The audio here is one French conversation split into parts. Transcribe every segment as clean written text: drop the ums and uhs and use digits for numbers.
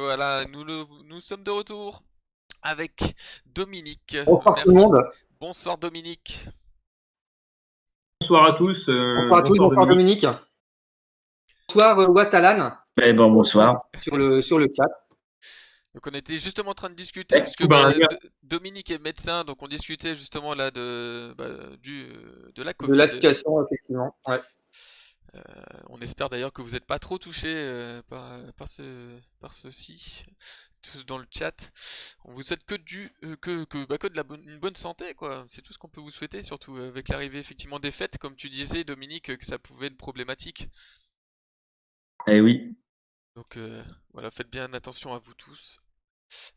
voilà, nous sommes de retour avec Dominique. Bonsoir tout le monde. Bonsoir Dominique. Bonsoir à tous. Bonsoir à tous, bonsoir Dominique. Bonsoir Watalan. Bonsoir. Sur le chat. Donc on était justement en train de discuter, puisque Dominique est médecin, donc on discutait justement là de la Covid. De la situation, effectivement. Ouais. On espère d'ailleurs que vous n'êtes pas trop touchés par ceci, tous dans le chat. On vous souhaite que de une bonne santé, quoi. C'est tout ce qu'on peut vous souhaiter, surtout avec l'arrivée effectivement des fêtes, comme tu disais Dominique, que ça pouvait être problématique. Eh oui. Donc voilà, faites bien attention à vous tous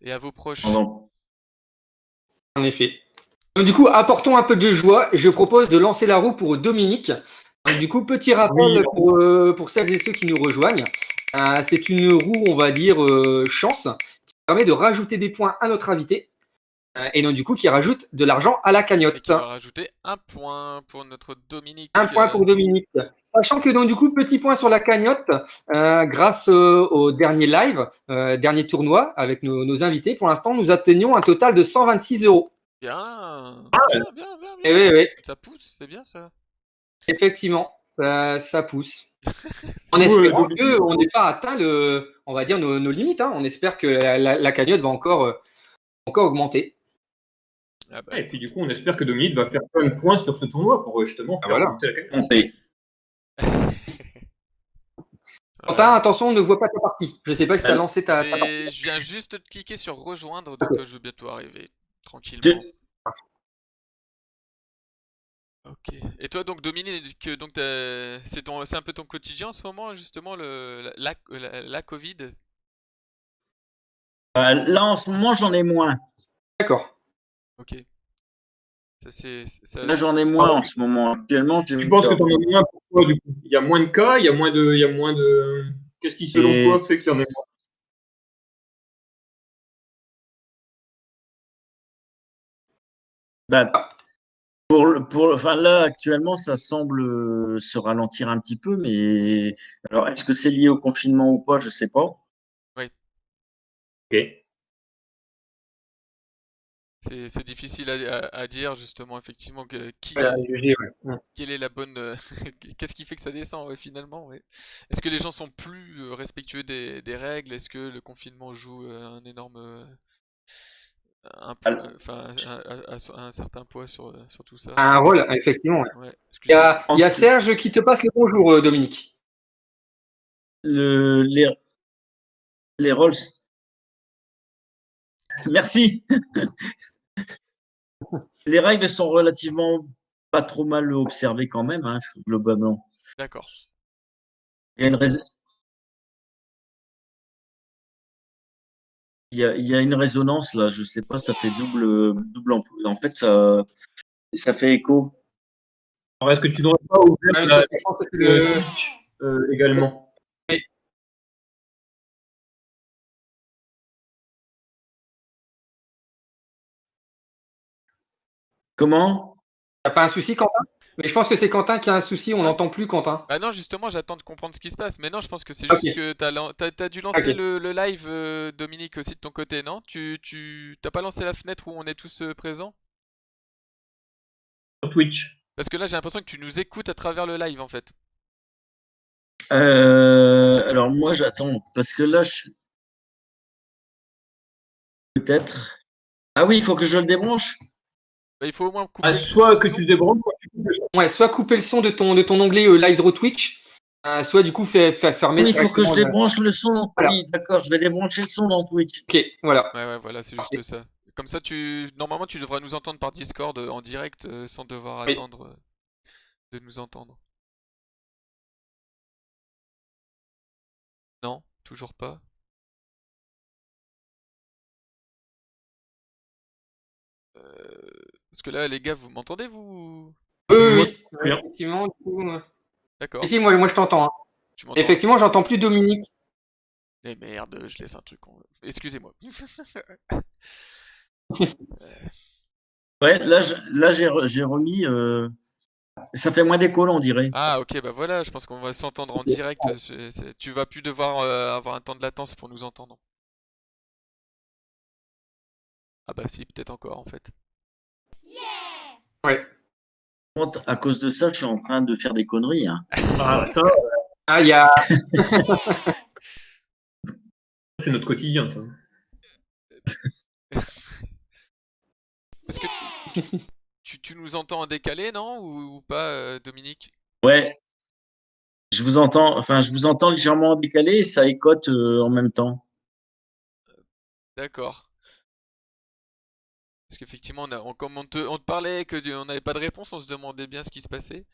et à vos proches. En effet. Donc, du coup, apportons un peu de joie. Je propose de lancer la roue pour Dominique. Donc, du coup, petit rappel pour celles et ceux qui nous rejoignent. C'est une roue, on va dire, chance, qui permet de rajouter des points à notre invité. Et donc, du coup, qui rajoute de l'argent à la cagnotte. Et qui va rajouter un point pour notre Dominique. Un point pour Dominique. Sachant que, donc, du coup, petit point sur la cagnotte, grâce au dernier live, dernier tournoi avec nos invités, pour l'instant, nous atteignons un total de 126 €. Bien. Bien. Et oui. Ça pousse, c'est bien ça. Effectivement, ça pousse. En espérant qu'on n'ait pas atteint on va dire nos limites. Hein. On espère que la cagnotte va encore augmenter. Ah bah. Et puis du coup, on espère que Dominique va faire plein de points sur ce tournoi pour justement faire monter la cagnotte. Quentin, attention, on ne voit pas ta partie. Je ne sais pas si tu as lancé ta partie. Je viens juste de cliquer sur rejoindre, donc je vais bientôt arriver tranquillement. Ok. Et toi donc Dominique, donc c'est un peu ton quotidien en ce moment justement la Covid. Là en ce moment j'en ai moins. D'accord. Ok. Là j'en ai moins en ce moment. Actuellement tu penses que t'en as moins pourquoi du coup? Il y a moins de cas, il y a moins de. Qu'est-ce qui selon toi fait que t'en as moins? Enfin là actuellement ça semble se ralentir un petit peu, mais alors est-ce que c'est lié au confinement ou pas, je sais pas. Oui. Ok. C'est difficile à dire justement effectivement quelle est la bonne qu'est-ce qui fait que ça descend finalement Est-ce que les gens sont plus respectueux des règles? Est-ce que le confinement joue un énorme un certain poids sur tout ça? Un rôle, effectivement. Ouais. Il y a Serge qui te passe le bonjour, Dominique. Les Rolls. Merci. Les règles sont relativement pas trop mal observées quand même, hein, globalement. D'accord. Il y a une il y a une résonance là, je sais pas, ça fait double en fait ça fait écho. Alors est-ce que tu n'aurais pas ouvert le Twitch également? Oui. Comment? T'as pas un souci, Quentin? Mais je pense que c'est Quentin qui a un souci, on l'entend plus, Quentin. Ah non, justement, j'attends de comprendre ce qui se passe. Mais non, je pense que c'est juste que t'as dû lancer le live, Dominique, aussi de ton côté, non? T'as pas lancé la fenêtre où on est tous présents? Sur Twitch. Parce que là, j'ai l'impression que tu nous écoutes à travers le live, en fait. Alors moi, j'attends, parce que là, peut-être... Ah oui, il faut que je le débranche? Bah, il faut au moins couper soit que tu le débranches, soit que tu coupes le son. Ouais, soit couper le son de ton onglet Live Draw Twitch, soit du coup fermer. Oui, il faut que je débranche le son. Voilà. Oui, d'accord, je vais débrancher le son dans Twitch. Ok, voilà. Ouais, voilà, c'est juste ça. Comme ça, normalement, tu devras nous entendre par Discord en direct sans devoir attendre de nous entendre. Non, toujours pas. Parce que là, les gars, vous m'entendez, vous? Oui, effectivement. D'accord. Si, moi je t'entends. Hein. Effectivement, j'entends plus Dominique. Eh merde, je laisse un truc. Excusez-moi. Ouais, là j'ai remis. Ça fait moins d'écho, on dirait. Ah, ok, bah voilà, je pense qu'on va s'entendre en direct. Tu vas plus devoir avoir un temps de latence pour nous entendre. Ah bah si, peut-être encore en fait. Ouais. À cause de ça, je suis en train de faire des conneries, hein. Ah, ça, Ah, il y a. c'est notre quotidien. Ça. Est-ce que tu nous entends en décalé, non? Ou pas, Dominique? Ouais, je vous entends légèrement décalé et ça écote en même temps. D'accord. Parce qu'effectivement, comme on te parlait on n'avait pas de réponse, on se demandait bien ce qui se passait.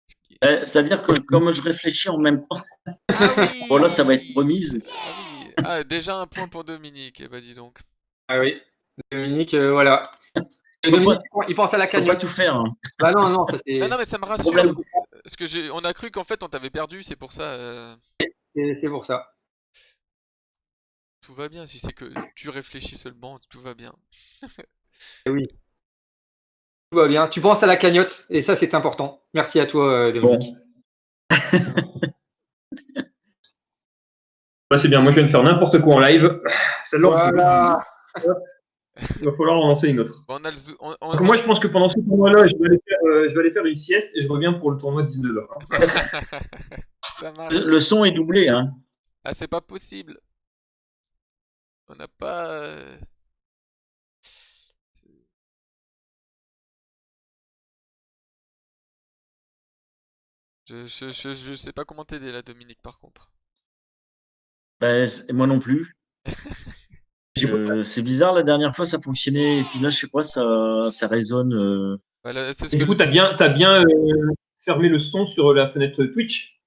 Ce qui- C'est-à-dire que comme je réfléchis en même temps, Ah bon là, ça va être oui! remise. Ah oui! Ah, déjà un point pour Dominique. Eh bah dis donc. Ah oui. Dominique, voilà. Faut Dominique, pas, il pense à la faut pas cagnotte. tout faire, hein. Bah non, non, ça Ah non, c'est mais ça me rassure. Problème. Parce que on a cru qu'en fait on t'avait perdu, c'est pour ça. c'est pour ça. Tout va bien, si c'est que tu réfléchis seulement, tout va bien. Eh oui. Tout va bien. Tu penses à la cagnotte et ça c'est important. Merci à toi, Dominique. Bon, Ouais, c'est bien, moi je viens de faire n'importe quoi en live. Celle-là, on peut Voilà. il va falloir en lancer une autre. Bon, on a le Donc moi, je pense que pendant ce tournoi-là, je vais aller faire une sieste et je reviens pour le tournoi de 19h. Ça marche. le son est doublé, hein. Ah, c'est pas possible. On n'a pas. Je sais pas comment t'aider là, Dominique, par contre. Ben, moi non plus. C'est bizarre, la dernière fois ça fonctionnait, et puis là, je sais pas, ça résonne. Voilà, c'est ce Et que. du coup, t'as bien fermé le son sur la fenêtre Twitch.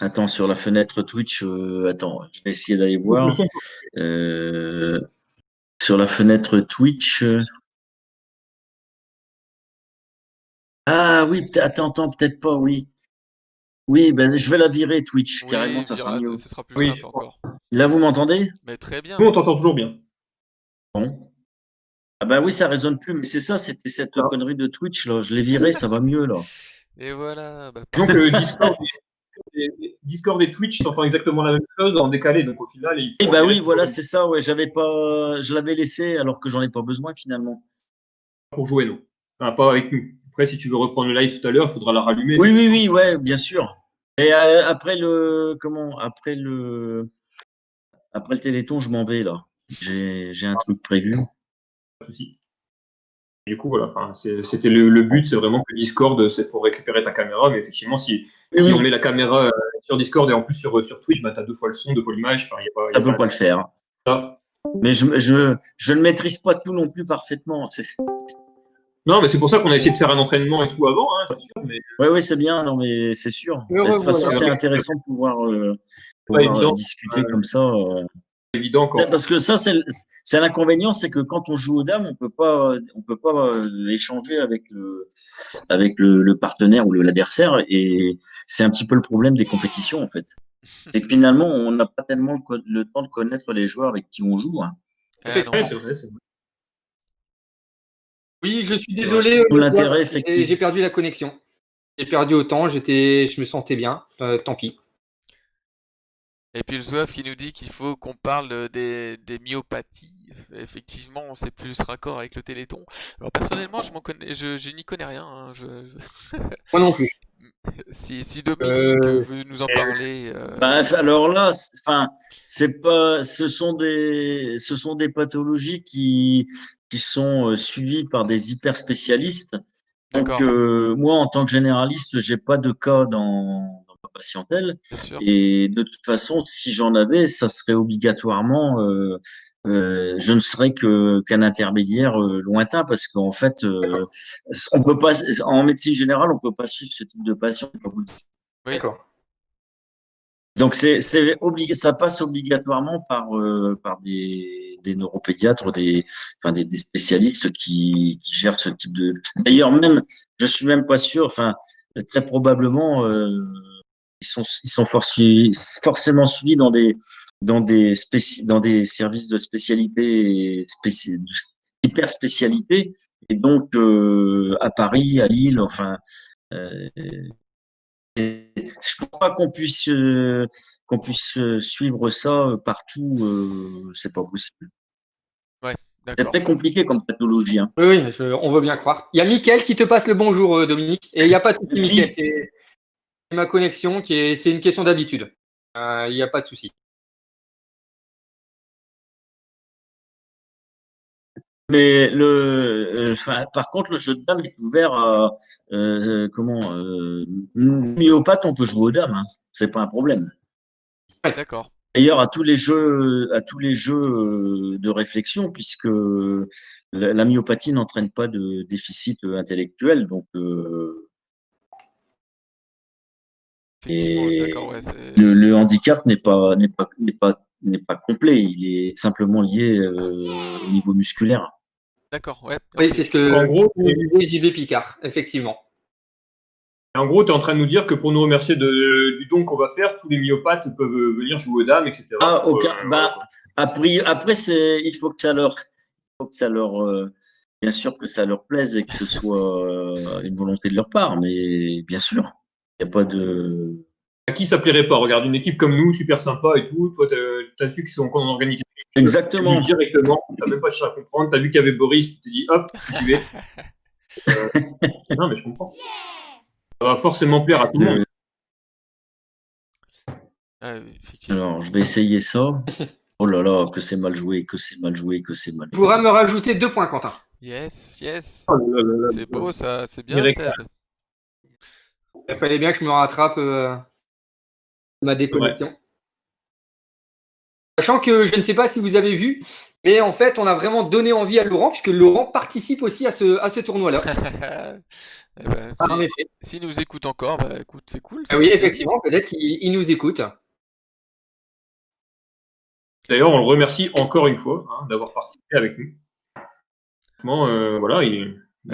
Attends, sur la fenêtre Twitch, attends, je vais essayer d'aller Donc, le voir. son, Euh, sur la fenêtre Twitch. Ah oui, attends, peut-être pas, oui. Oui, ben, je vais la virer Twitch, Oui, carrément, ça sera Vira, mieux. ce sera plus oui, simple encore. Là, vous m'entendez? Mais très nous, bien. on t'entend toujours bien. Bon. Ah ben oui, ça résonne plus, mais c'est ça, c'était cette Ah. connerie de Twitch, là. Je l'ai viré, ça va mieux, là. Et voilà, bah Donc, parfait. Discord et Twitch, t'entends exactement la même chose en décalé. Donc, au final, il Eh faut en ben virer oui, toujours voilà, une c'est ça, ouais, je l'avais laissé alors que j'en ai pas besoin finalement. pour jouer, non. Enfin, pas avec nous. Après, si tu veux reprendre le live tout à l'heure, il faudra la rallumer. Oui, Mais oui, oui, ouais, bien sûr. Et après le Téléthon, je m'en vais là. J'ai un truc prévu. pas de souci. Et du coup, voilà. Enfin, c'était le but, c'est vraiment que Discord, c'est pour récupérer ta caméra. Mais effectivement, si, Oui, si on oui, met la caméra sur Discord et en plus sur Twitch, bah, t'as 2 fois le son, 2 fois l'image. Enfin, y ça a peut pas pas le faire. ça. Mais je ne maîtrise pas tout non plus parfaitement. Non, mais c'est pour ça qu'on a essayé de faire un entraînement et tout avant, hein, c'est sûr. Mais Ouais, ouais, c'est bien, non, mais c'est sûr. Mais de Heureux, toute façon, voilà. c'est c'est intéressant de pas pouvoir évident, discuter comme ça. évident encore. Parce que ça, c'est l'inconvénient, c'est que quand on joue aux dames, on peut pas échanger avec le partenaire ou l'adversaire, et c'est un petit peu le problème des compétitions en fait. Et que finalement, on n'a pas tellement le temps de connaître les joueurs avec qui on joue, hein. Ah non. Ouais, Effectivement. c'est vrai, c'est vrai. Oui, je suis C'est vrai. désolé, Tout Gab, l'intérêt, j'ai effectivement. perdu la connexion. J'ai perdu autant, je me sentais bien. Tant pis. Et puis le Zouave qui nous dit qu'il faut qu'on parle des myopathies. Effectivement, c'est plus raccord avec le Téléthon. Alors personnellement, je n'y connais rien, hein. Moi non plus. Si Dominique Euh, veut nous en parler, Bref, alors là, enfin, c'est pas, ce sont des pathologies qui sont suivies par des hyper spécialistes. Donc, d'accord, moi, en tant que généraliste, j'ai pas de cas dans ma patientèle. bien sûr. Et de toute façon, si j'en avais, ça serait obligatoirement, je ne serais qu'un intermédiaire lointain parce qu'en fait, on peut pas, en médecine générale, on peut pas suivre ce type de patient. Oui, d'accord. Donc ça passe obligatoirement par des neuropédiatres, enfin des spécialistes qui gèrent ce type de. D'ailleurs même, je suis même pas sûr. Enfin, très probablement, ils sont forcément suivis dans des services de spécialité super spécialité. Et donc, à Paris, à Lille, enfin, euh, je crois pas qu'on puisse suivre ça partout. C'est pas possible. Ouais, C'est d'accord. très compliqué comme pathologie. Hein. Oui, oui, on veut bien croire. Il y a Mickaël qui te passe le bonjour, Dominique. Et il n'y a pas de souci, Merci. Mickaël. C'est ma connexion c'est une question d'habitude. Il n'y a pas de souci. Mais enfin, par contre, le jeu de dames est ouvert à myopathe, on peut jouer aux dames, hein. C'est pas un problème. D'accord. D'ailleurs, à tous les jeux de réflexion, puisque la myopathie n'entraîne pas de déficit intellectuel, donc Effectivement, d'accord, et ouais, c'est... le handicap n'est pas complet, il est simplement lié au niveau musculaire. D'accord, ouais, Oui, ok. c'est ce que En gros, disait JB Picard, effectivement. tu es en train de nous dire que pour nous remercier du don qu'on va faire, tous les myopathes peuvent venir jouer aux dames, etc. Ah, aucun. Voilà, Bah, quoi. après, il faut que ça leur, bien sûr que ça leur plaise et que ce soit une volonté de leur part, mais bien sûr, il n'y a pas de. À qui ça plairait pas? Regarde, une équipe comme nous, super sympa et tout. Toi, t'as su qu'ils sont en organique. Tu es venu Exactement. directement. T'as même pas cherché à comprendre. T'as vu qu'il y avait Boris. Tu t'es dit, hop, j'y vais. Non, mais je comprends. Ça va forcément plaire à tout le monde. Ah, oui, effectivement. Alors, je vais essayer ça. Oh là là, que c'est mal joué, que c'est mal joué, que c'est mal Tu joué. pourras me rajouter 2 points, Quentin. Yes, yes. Oh là là là C'est là. beau ça, c'est bien Direct. Seb. Il fallait bien que je me rattrape ma C'est vrai. déconnexion. Sachant que je ne sais pas si vous avez vu, mais en fait, on a vraiment donné envie à Laurent, puisque Laurent participe aussi à ce tournoi-là. Eh ben, En effet. s'il nous écoute encore, bah écoute, c'est cool, Ah ça oui, fait plaisir. effectivement, peut-être qu'il nous écoute. D'ailleurs, on le remercie encore une fois d'avoir participé avec nous. Franchement, voilà, Bah,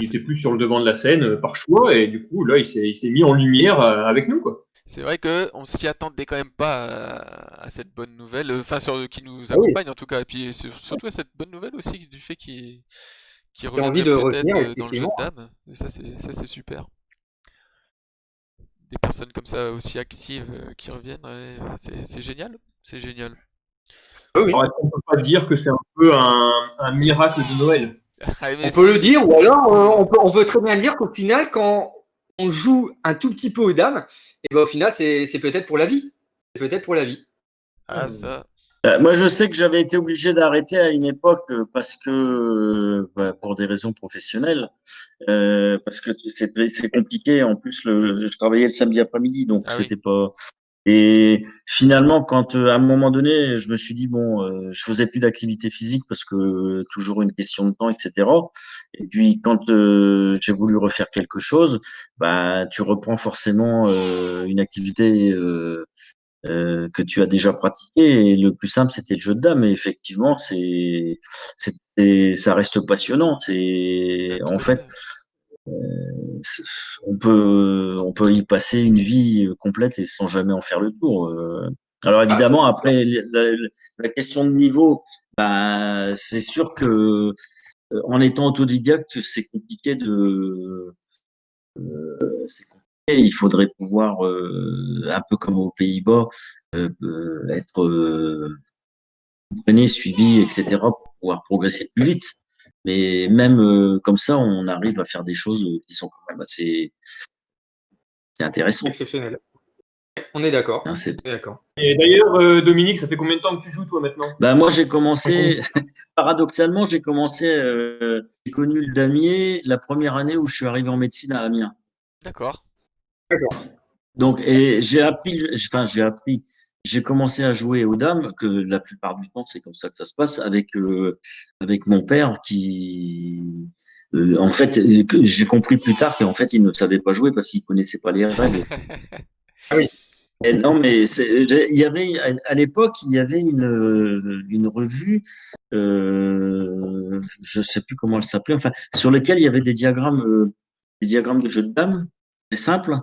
il était plus sur le devant de la scène par choix et du coup, là, il s'est mis en lumière avec nous, quoi. c'est vrai que on s'y attendait quand même pas à cette bonne nouvelle, enfin qui nous Ah oui, accompagne en tout cas, et puis surtout à cette bonne nouvelle aussi du fait qu'il j'ai envie reviendrait de peut-être revenir, dans le jeu de effectivement. dames, et ça c'est super. Des personnes comme ça aussi actives qui reviennent, ouais, c'est génial, c'est génial. Oui, oui. Alors, est-ce qu'on peut pas dire que c'est un peu un miracle de Noël? Ah, mais On peut le si, dire, ou alors on peut très bien dire qu'au final, quand on joue un tout petit peu aux dames, et ben au final, c'est peut-être pour la vie. C'est peut-être pour la vie. ah ça, Moi, je sais que j'avais été obligé d'arrêter à une époque parce que, bah, pour des raisons professionnelles, parce que c'est compliqué. En plus, je travaillais le samedi après-midi, donc ah oui, c'était pas. Et finalement, quand à un moment donné, je me suis dit bon, je faisais plus d'activité physique parce que toujours une question de temps, etc. Et puis quand j'ai voulu refaire quelque chose, bah tu reprends forcément une activité que tu as déjà pratiquée. Et le plus simple, c'était le jeu de dames. Et effectivement, ça reste passionnant. ah, C'est tout en à fait fait. c'est- on peut y passer une vie complète et sans jamais en faire le tour. Alors Ah, ça, évidemment, c'est sûr. après la question de niveau, bah, c'est sûr que en étant autodidacte, c'est compliqué. Il faudrait pouvoir, un peu comme aux Pays-Bas, être entraîné, suivi, etc., pour pouvoir progresser plus vite. Mais même comme ça, on arrive à faire des choses qui sont quand même c'est intéressant. Exceptionnel. On est d'accord. Hein, On est d'accord. Et d'ailleurs, Dominique, ça fait combien de temps que tu joues, toi, maintenant? bah, moi, j'ai commencé, paradoxalement, j'ai connu le damier la première année où je suis arrivé en médecine à Amiens. D'accord. D'accord. Donc, et j'ai appris, j'ai commencé à jouer aux dames, que la plupart du temps, c'est comme ça que ça se passe, avec mon père en fait, que j'ai compris plus tard qu'en fait, il ne savait pas jouer parce qu'il connaissait pas les règles. Ah oui. Et non, mais il y avait, à l'époque, il y avait une revue, je sais plus comment elle s'appelait, enfin, sur lequel il y avait des diagrammes de jeux de dames, très simples.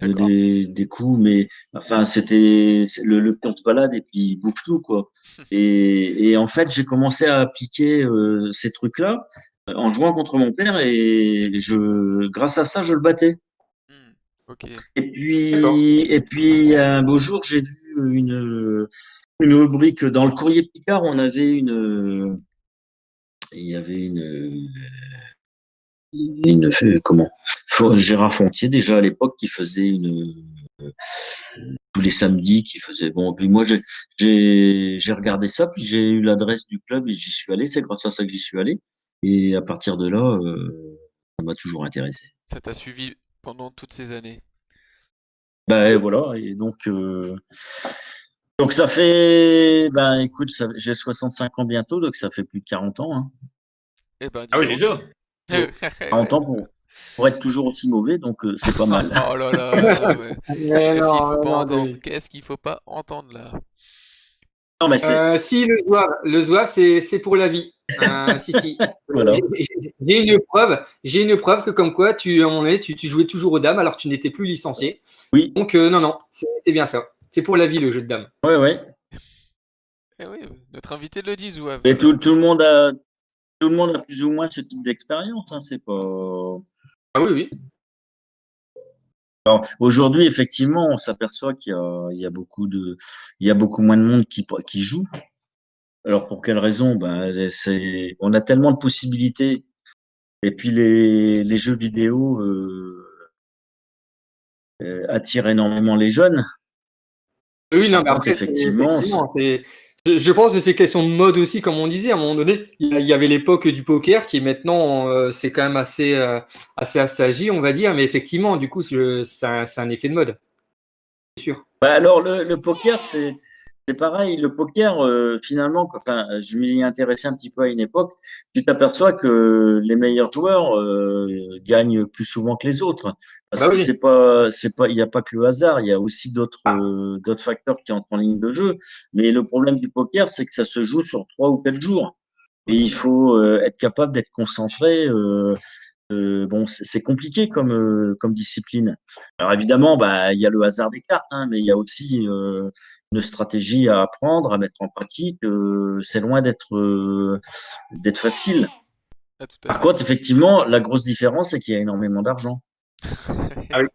D'accord. des coups, mais enfin c'était le pion se balade et puis il bouffe tout quoi. Et en fait j'ai commencé à appliquer ces trucs-là en jouant contre mon père et grâce à ça je le battais. Hmm, ok. D'accord. Et puis un beau jour j'ai vu une rubrique dans le Courrier Picard, il y avait comment Gérard Fontier déjà à l'époque qui faisait tous les samedis qui faisait bon. Puis moi j'ai regardé ça, puis j'ai eu l'adresse du club et j'y suis allé. C'est grâce à ça que j'y suis allé. Et à partir de là, ça m'a toujours intéressé. Ça t'a suivi pendant toutes ces années. Ben voilà. Et donc ça fait ben écoute, j'ai 65 ans bientôt, donc ça fait plus de 40 ans. Hein. Eh ben, Ah dis oui, donc. déjà. Bon, Ouais. 40 ans pour être toujours aussi mauvais, donc c'est pas mal. Oh là là, non, mais Mais qu'est-ce qu'il faut non, pas non, entendre? Qu'est-ce qu'il faut pas entendre là? Non mais c'est Si le zouave, c'est pour la vie. Si, si. voilà. J'ai une preuve que comme quoi à un moment donné, tu jouais toujours aux dames alors que tu n'étais plus licencié. Oui, Donc non, non, c'est bien ça. C'est pour la vie le jeu de dames. ouais, ouais. Eh oui, notre invité le dit, Zouave. Et tout le monde a plus ou moins ce type d'expérience. Hein, c'est pas. Ah oui, oui. Alors, aujourd'hui, effectivement, on s'aperçoit il y a il y a beaucoup moins de monde qui joue. Alors, pour quelle raison? Ben, on a tellement de possibilités. Et puis, les jeux vidéo, attirent énormément les jeunes. Oui, non, mais Donc, après, effectivement, effectivement, je pense que c'est question de mode aussi, comme on disait. À un moment donné, il y avait l'époque du poker qui maintenant, c'est quand même assez assagi, on va dire. Mais effectivement, du coup, c'est un effet de mode, c'est sûr. bah, alors, le poker, c'est pareil. Le poker, finalement, enfin, je m'y ai intéressé un petit peu à une époque. Tu t'aperçois que les meilleurs joueurs gagnent plus souvent que les autres, Ah parce bah que oui. il n'y a pas que le hasard. Il y a aussi Ah, d'autres facteurs qui entrent en ligne de jeu. Mais le problème du poker, c'est que ça se joue sur 3 ou 4 jours. Et il Aussi. faut être capable d'être concentré. Bon, c'est compliqué comme discipline. Alors évidemment, bah, il y a le hasard des cartes, hein, mais il y a aussi une stratégie à apprendre, à mettre en pratique. C'est loin d'être facile. Ah, tout à Par fait. contre, effectivement, la grosse différence, c'est qu'il y a énormément d'argent. ah oui.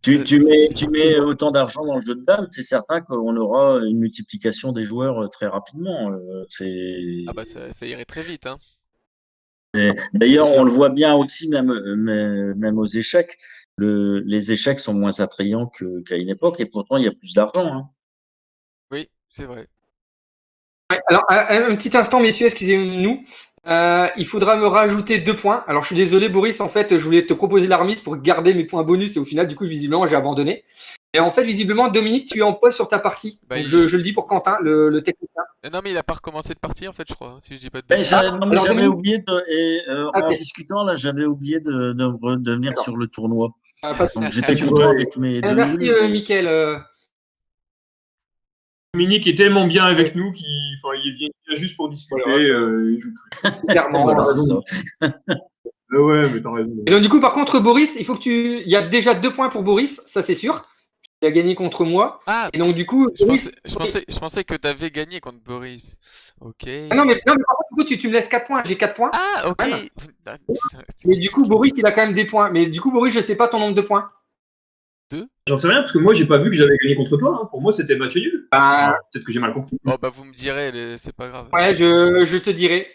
C'est sûr. Tu mets autant d'argent dans le jeu de dames, c'est certain qu'on aura une multiplication des joueurs très rapidement. Ah bah ça irait très vite, hein. C'est D'ailleurs, on sûr. le voit bien aussi, même aux échecs. Les échecs sont moins attrayants qu'à une époque, et pourtant, il y a plus d'argent. Hein. Oui, c'est vrai. Ouais, alors, un petit instant, messieurs, excusez-nous. Il faudra me rajouter 2 points. Alors, je suis désolé, Boris. En fait, je voulais te proposer la remise pour garder mes points bonus et au final, du coup, visiblement, j'ai abandonné. Et en fait, visiblement, Dominique, tu es en pause sur ta partie. Bah, Donc, il... je le dis pour Quentin, le technicien. Non, mais il a pas recommencé de partir, en fait, je crois, hein, si je dis pas de Ben, bêtises. non, mais Alors, j'avais Dominique, oublié en ok, discutant là, j'avais oublié de venir d'accord. sur le tournoi. Pas de Donc souci. j'étais Tu content vois, avec mes deux Merci, nuls. Mickaël. Dominique est tellement bien Ouais, avec nous qu'il vient juste pour discuter, voilà, il joue plus. clairement. Voilà, c'est ça. Ouais, mais t'as raison. Et donc, du coup, par contre, Boris, il faut que tu. Il y a déjà 2 points pour Boris, ça c'est sûr. Il a gagné contre moi. Ah, Et donc, du coup, Boris. je pensais que t'avais gagné contre Boris. Ok. Ah non, mais par contre, du coup, tu me laisses 4 points. J'ai 4 points. Ah, ok. Quand même. Mais du coup, Ok. Boris, il a quand même des points. Mais du coup, Boris, je sais pas ton nombre de points. Deux? J'en sais rien, parce que moi, j'ai pas vu que j'avais gagné contre toi. Hein. Pour moi, c'était match nul. Bah, Peut-être que j'ai mal compris. Oh, bah, vous me direz, c'est pas grave. ouais, je te dirai.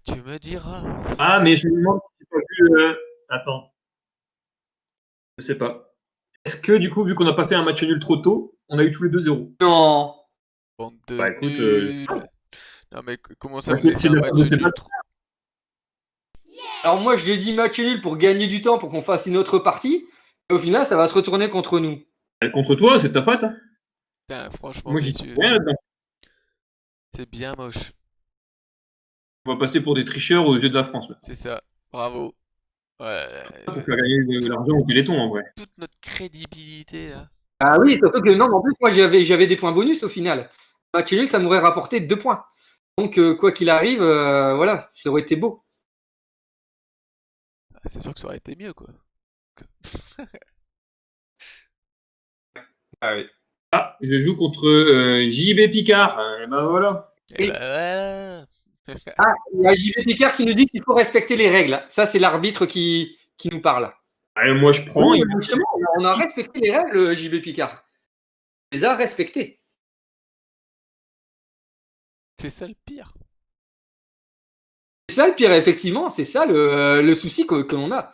Tu me diras. Ah, mais je me demande si j'ai pas vu. Attends, je sais pas. Est-ce que, du coup, vu qu'on n'a pas fait un match nul trop tôt, on a eu tous les 2-0? Non. Bande de Bah écoute, nuls. Non, mais comment ça, bah, vous avez fait c'est un de la match faute de tes nul matchs. trop? Alors, moi, je lui ai dit match nul pour gagner du temps pour qu'on fasse une autre partie. Et au final, ça va se retourner contre nous. Contre toi, c'est ta faute. Hein. Putain, franchement, Moi, j'y suis messieurs, rien là-dedans. c'est bien moche. On va passer pour des tricheurs aux yeux de la France. Là. C'est ça. Bravo. Ouais, Pour faire gagner de l'argent au Téléthon, en vrai. toute notre crédibilité, là. Ah oui, surtout que non, mais en plus, moi, j'avais des points bonus au final. Match nul, ça m'aurait rapporté 2 points. Donc, quoi qu'il arrive, voilà, ça aurait été beau. Ah, c'est sûr que ça aurait été mieux, quoi. Ah oui. Ah, je joue contre JB Picard. Et ben voilà. Et bah, voilà. Ah, il y a JB Picard qui nous dit qu'il faut respecter les règles. Ça, c'est l'arbitre qui nous parle. Allez, moi, je prends. Oui, justement, on a respecté les règles, JB Picard. On les a respectées. C'est ça le pire. C'est ça le pire, effectivement. C'est ça le souci que l'on a.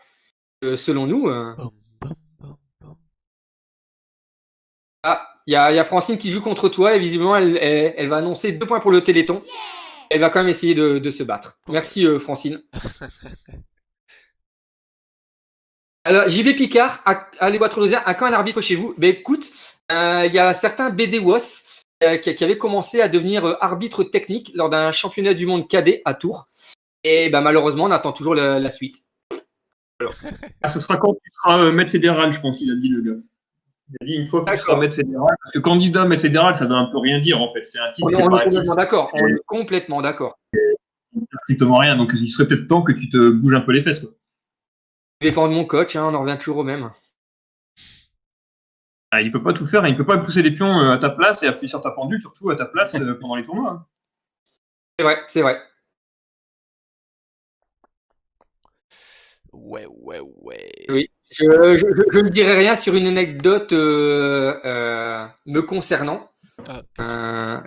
Selon nous. Bom, bom, bom, bom. Ah, il y a Francine qui joue contre toi et visiblement, elle va annoncer 2 points pour le Téléthon. Elle va quand même essayer de se battre. Merci, Francine. Alors, JB Picard, allez voir Toulousain, à quand un arbitre chez vous? Ben écoute, il y a certains BD-WOS qui avaient commencé à devenir arbitre technique lors d'un championnat du monde cadet à Tours. Et ben, malheureusement, on attend toujours la suite. Ah, ce sera quand tu seras maître fédéral, je pense, il a dit le gars. Il a dit une fois que tu seras D'accord. maître fédéral. Parce que candidat maître fédéral, ça veut un peu rien dire en fait. C'est un titre, On c'est est pas un complètement titre. d'accord. On est complètement d'accord. Ça sert strictement rien. Donc il serait peut-être temps que tu te bouges un peu les fesses. Quoi. Ça dépend de mon coach, hein, on en revient toujours au même. Ah, il peut pas tout faire, il peut pas pousser les pions à ta place et appuyer sur ta pendule, surtout à ta place pendant les tournois. Hein. C'est vrai, c'est vrai. Ouais. Oui. Je ne dirai rien sur une anecdote me concernant.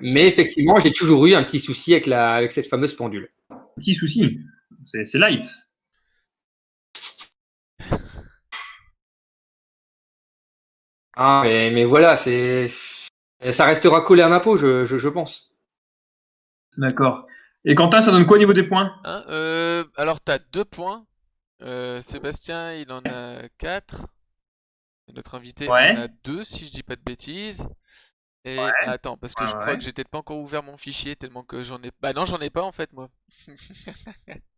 Mais effectivement, j'ai toujours eu un petit souci avec cette fameuse pendule. Petit souci, c'est light. Ah, mais voilà, ça restera collé à ma peau, je pense. D'accord. Et Quentin, ça donne quoi au niveau des points? Hein, alors, t'as 2 points. Sébastien, il en a 4. Notre invité Ouais. en a 2, si je dis pas de bêtises. Et attends, parce que je crois que j'ai peut-être pas encore ouvert mon fichier tellement que j'en ai. Bah non, j'en ai pas en fait, moi.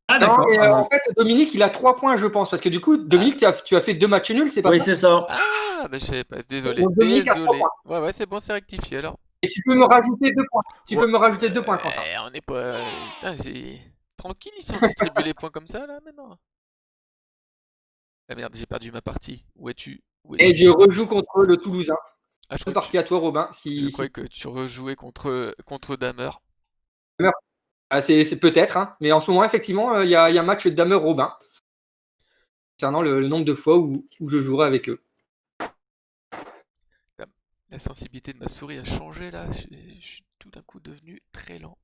Ah, Non, d'accord. mais en fait, Dominique, il a 3 points, je pense. Parce que du coup, Dominique, tu as fait 2 matchs nuls, c'est pas Oui, ça? c'est ça. Ah, bah je savais pas. Désolé, Donc, Dominique a 3 désolé. points. Ouais, c'est bon, c'est rectifié alors. Et tu peux me rajouter 2 points. Tu Ouais. peux me rajouter 2 points, Quentin. On n'est pas. Putain, c'est tranquille, ils sont distribués les points comme ça là maintenant. Ah merde, j'ai perdu ma partie. Où es-tu? Et je rejoue contre le Toulousain. Ah, je C'est crois parti à toi, Robin. je croyais que tu rejouais contre Damer. Ah, c'est peut-être, hein. Mais en ce moment, effectivement, il y a un match Damer-Robin concernant le nombre de fois où je jouerai avec eux. La sensibilité de ma souris a changé là. Je suis tout d'un coup devenu très lent.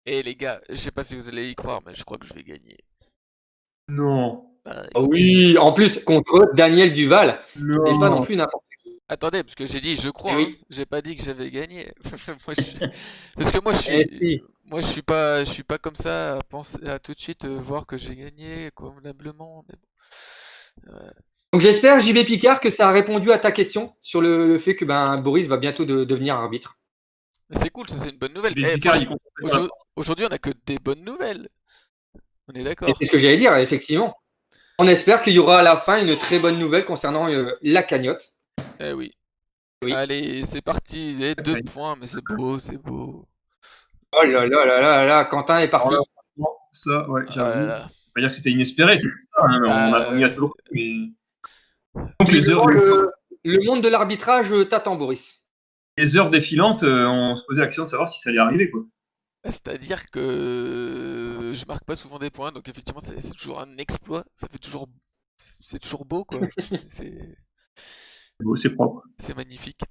Et les gars, je sais pas si vous allez y croire, mais je crois que je vais gagner. Non. Bah, Ah oui, en plus, contre Daniel Duval. Non. C'est pas non plus n'importe qui. attendez, parce que j'ai dit je crois, Eh oui. hein. J'ai pas dit que j'avais gagné. Parce que moi Eh si. je suis pas comme ça à penser à tout de suite voir que j'ai gagné convenablement. Mais bon. Donc j'espère, JB Picard, que ça a répondu à ta question sur le fait que Boris va bientôt devenir arbitre. Mais c'est cool, ça c'est une bonne nouvelle. Les Eh, Picard, franchement, ils comprennent pas. aujourd'hui on a que des bonnes nouvelles. On est Et d'accord. c'est ce que j'allais dire, effectivement. On espère qu'il y aura à la fin une très bonne nouvelle concernant la cagnotte. Eh oui. Oui. Allez, c'est parti. Les 2 points, mais c'est beau, c'est beau. Oh là là là là là, Quentin est parti. Alors là, ça, ouais, Ah j'avoue. là là. On va pas dire que c'était inespéré, c'est ça. Hein, on y a toujours cru, mais. Donc Visiblement, le monde de l'arbitrage t'attend, Boris. les heures défilantes, on se posait la question de savoir si ça allait arriver, quoi. Bah, c'est-à-dire que je marque pas souvent des points, donc effectivement c'est toujours un exploit. Ça fait toujours, c'est toujours beau quoi. C'est C'est beau, c'est propre. c'est magnifique.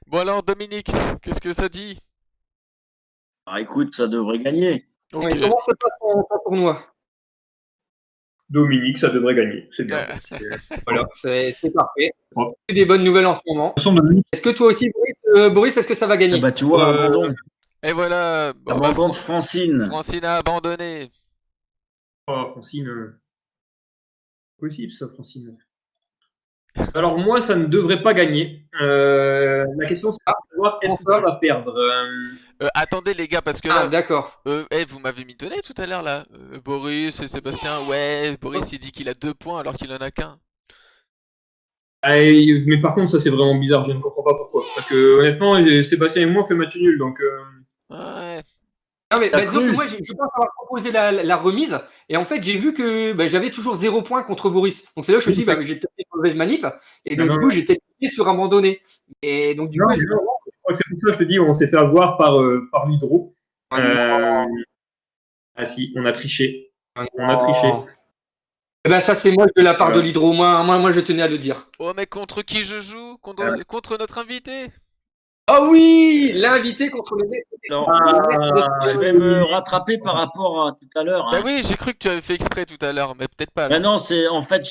Bon alors Dominique, qu'est-ce que ça dit? Ah, écoute, ça devrait gagner. Ok. Mais comment se passe ton tournoi? Dominique, ça devrait gagner. C'est bien. Voilà, c'est parfait. Propre. Des bonnes nouvelles en ce moment. De toute façon, Dominique, Est-ce que toi aussi, Boris, est-ce que ça va Eh gagner? ben, tu vois, abandon. Et voilà. Bon, bah, Abandon de Francine. Francine a abandonné. Francine. Possible, ça, Francine. Alors, moi, ça ne devrait pas gagner. La question, c'est de savoir est-ce que ça va perdre. Attendez les gars, parce que Ah, là, d'accord. vous m'avez mitonné tout à l'heure là. Boris et Sébastien, ouais, Boris il dit qu'il a 2 points alors qu'il en a qu'un. Mais par contre, ça, c'est vraiment bizarre. Je ne comprends pas pourquoi. Parce que, honnêtement, Sébastien et moi, on fait match nul. Donc, Ouais. Non, mais T'as disons que cru? moi, je pense avoir proposé la remise. Et en fait, j'ai vu que j'avais toujours 0 point contre Boris. Donc, c'est là que je me suis dit, j'ai peut-être fait une mauvaise manip. Et Non, donc, du non, coup, j'ai peut-être cliqué sur abandonner. Et donc, du non, coup, mais non, je crois que c'est pour ça que je te dis, on s'est fait avoir par l'hydro. Ah non, Ah si, on a triché. ah On a triché. non. Eh ben, ça, c'est moi de la part de Voilà. l'hydro. Moi, je tenais à le dire. Oh, mais contre qui je joue? Contre notre invité? Oh oui, l'invité contre le mec. Alors, Ah, je vais me rattraper par rapport à tout à l'heure. Bah Hein. oui, j'ai cru que tu avais fait exprès tout à l'heure, mais peut-être pas Ben alors. non, en fait,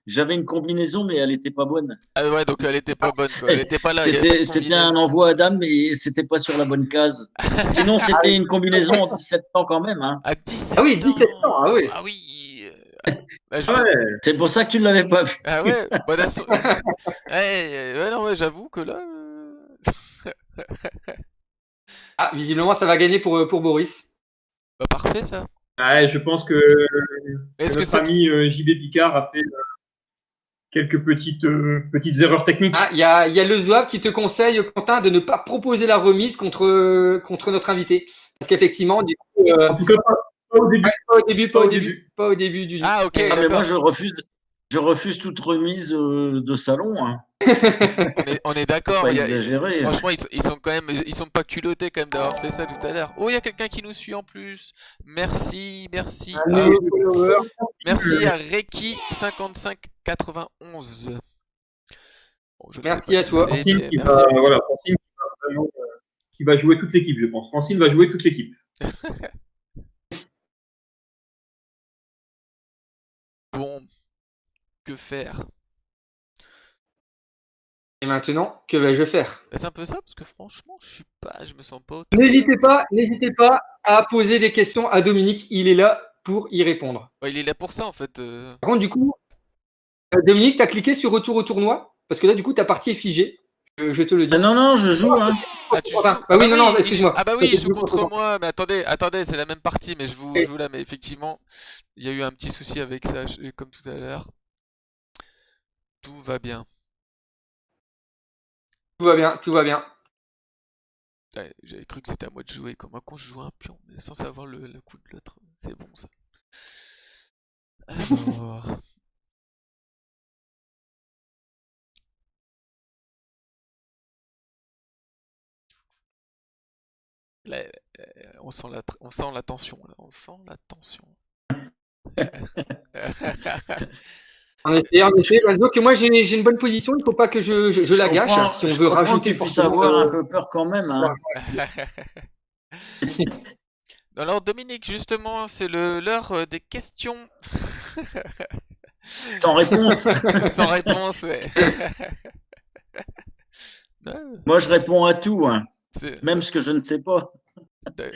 j'avais une combinaison, mais elle était pas bonne. Ah ouais, donc elle était pas bonne, quoi. Elle était pas là, il y avait pas de C'était un combinaison. envoi à dame, mais c'était pas sur la bonne case. Sinon, c'était une combinaison en 17 ans quand même. Hein. À 17 Ah oui, 17 ans. Ah ans! oui. Ah oui! Bah, ouais. C'est pour ça que tu ne l'avais pas vu. Ah ouais, bon, ouais, non, ouais, j'avoue que là. Ah, visiblement, ça va gagner pour Boris. Bah parfait ça. Ouais, je pense que Est-ce que notre cette. ami JB Picard a fait quelques petites erreurs techniques. Ah, il y a le Zouave qui te conseille, Quentin, de ne pas proposer la remise contre notre invité. Parce qu'effectivement, du coup, En tout cas, pas au début. pas au début, Pas au début. pas au début du. Ah ok, Ah, mais moi, d'accord. je refuse toute remise de salon. Hein. On est Faut d'accord. pas exagérer. Franchement, ils sont quand même, ils sont pas culottés quand même d'avoir fait ça tout à l'heure. Oh, il y a quelqu'un qui nous suit en plus. Merci, merci. Un nouveau follower. Merci à Reiki5591. Bon, je ne sais Merci pas à qui toi. c'est, Francine mais qui merci. va, voilà, Francine qui va vraiment, qui va jouer toute l'équipe, je pense. Francine va jouer toute l'équipe. Bon, que faire? Et maintenant, que vais-je faire? Bah, c'est un peu ça parce que franchement, je me sens pas autant. N'hésitez pas à poser des questions à Dominique. Il est là pour y répondre. Ouais, il est là pour ça en fait. Par contre, du coup, Dominique, tu as cliqué sur retour au tournoi? Parce que là, du coup, ta partie est figée. Je te le dis. Ah non, non, je joue. Hein. Ah, tu joues? Ah oui, non, excuse-moi. Ah bah oui, il joue C'était contre moi. Mais attendez, c'est la même partie, mais je vous là. Mais effectivement, il y a eu un petit souci avec ça, comme tout à l'heure. Tout va bien. Tout va bien, tout va bien. Ouais, j'avais cru que c'était à moi de jouer, comme un con je joue un pion, mais sans savoir le coup de l'autre. C'est bon ça. Alors. Là, on sent la tension, là. On sent la tension. En effet. Bah, donc, moi, j'ai une bonne position. Il ne faut pas que je la gâche. Si on Je veut comprends rajouter que tu puisses forcément. avoir un peu peur quand même. Hein. Alors Dominique, justement, c'est l'heure des questions. Sans réponse. Sans réponse, ouais. Ouais, Moi, je réponds à tout. Hein. c'est- Même ce que je ne sais pas. Mais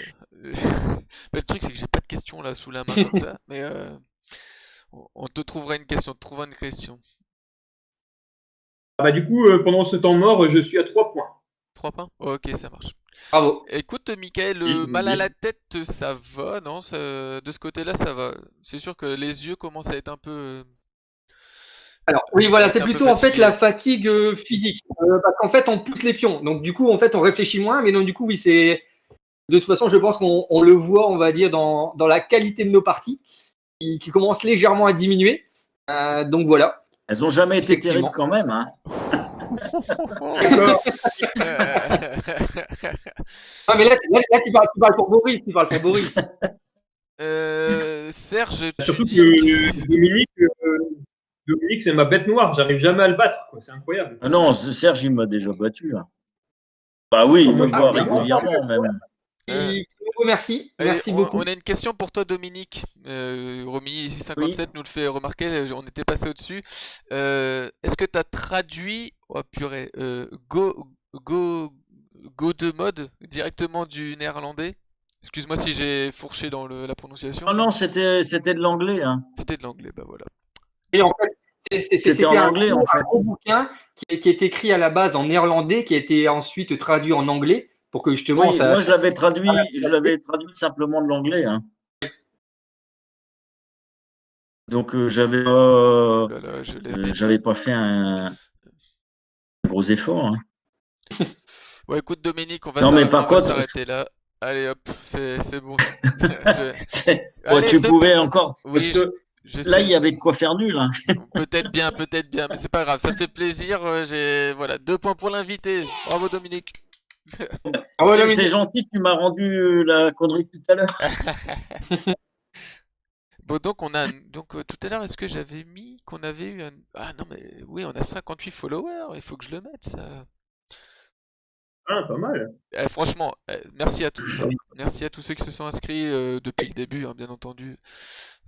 le truc, c'est que j'ai pas de questions là sous la main comme ça. Mais on te trouvera une question. On te trouvera une question. Ah bah, du coup, pendant ce temps mort, je suis à 3 points. 3 points? Ok, ça marche. Bravo. Écoute, Michael, Oui, mal à oui. la tête, ça va, non? De ce côté-là, ça va. C'est sûr que les yeux commencent à être un peu. Alors, oui, voilà, c'est un peu plutôt en fait fatigué. la fatigue physique. Parce qu'en fait, on pousse les pions. Donc, du coup, en fait, on réfléchit moins. Mais donc, du coup, oui, c'est. De toute façon, je pense qu'on le voit, on va dire, dans la qualité de nos parties, qui commence légèrement à diminuer. Donc, voilà. Elles ont jamais été Effectivement. terribles quand même. Hein. D'accord. Ah, mais là, tu parles pour Boris. Tu parles pour Boris. Serge, tu Surtout dis. que Dominique, c'est ma bête noire. J'arrive jamais à le battre, quoi. C'est incroyable. Ah non, Serge, il m'a déjà battu. Hein. Bah oui, il me bat régulièrement même. Qui nous remercie. Merci beaucoup. On a une question pour toi, Dominique. Romy57 nous le fait remarquer, on était passé au-dessus. Est-ce que tu as traduit, oh purée, Go de mode directement du néerlandais? Excuse-moi si j'ai fourché dans la prononciation. Non, non, c'était de l'anglais. Hein. C'était de l'anglais, bah voilà. Et en fait, C'était en anglais, en fait. un gros bouquin qui est écrit à la base en néerlandais, qui a été ensuite traduit en anglais pour que justement Oui, ça. moi je l'avais traduit simplement de l'anglais. Hein. Donc Oh là là, je laisse des j'avais pas fait un gros effort. Hein. Ouais, écoute Dominique, on va Non, mais on par va contre, s'arrêter là. Allez hop, c'est bon. Je- Bon, Allez, tu pouvais encore, oui, parce que je là, sais. il y avait de quoi faire nul, hein. Peut-être bien, mais c'est pas grave, ça fait plaisir. J'ai voilà, 2 points pour l'invité. Bravo Dominique. Ah ouais, C'est gentil, tu m'as rendu la connerie tout à l'heure. Bon, donc tout à l'heure, est-ce que j'avais mis qu'on avait eu un... Ah non, mais oui, on a 58 followers, il faut que je le mette, ça. Ah, pas mal. Franchement, merci à tous, hein. Merci à tous ceux qui se sont inscrits depuis le début, hein, bien entendu.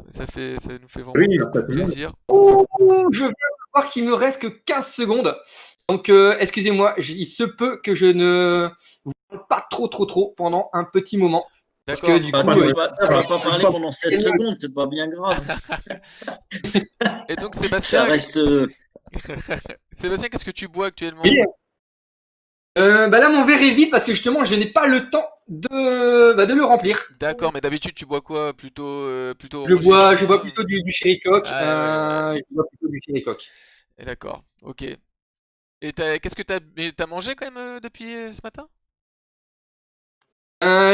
Ça nous fait vraiment Oui, beaucoup merci à de tout le monde. plaisir. Ouh, je viens de voir qu'il me reste que 15 secondes. Donc, excusez-moi, il se peut que je ne vous parle pas trop pendant un petit moment. Parce que D'accord. du Bah, coup, tu vas pas parler pendant 16 secondes, c'est pas bien grave. Et donc Ça Sébastien, reste. Sébastien, qu'est-ce que tu bois actuellement? oui, bah là, mon verre est vide parce que justement, je n'ai pas le temps de le remplir. D'accord, mais d'habitude tu bois quoi? Plutôt Je bois, je bois orangina? plutôt du Sherry Coke. Ah ouais. Je bois plutôt du Sherry Coke. D'accord, ok. Et qu'est-ce que t'as mangé quand même depuis ce matin?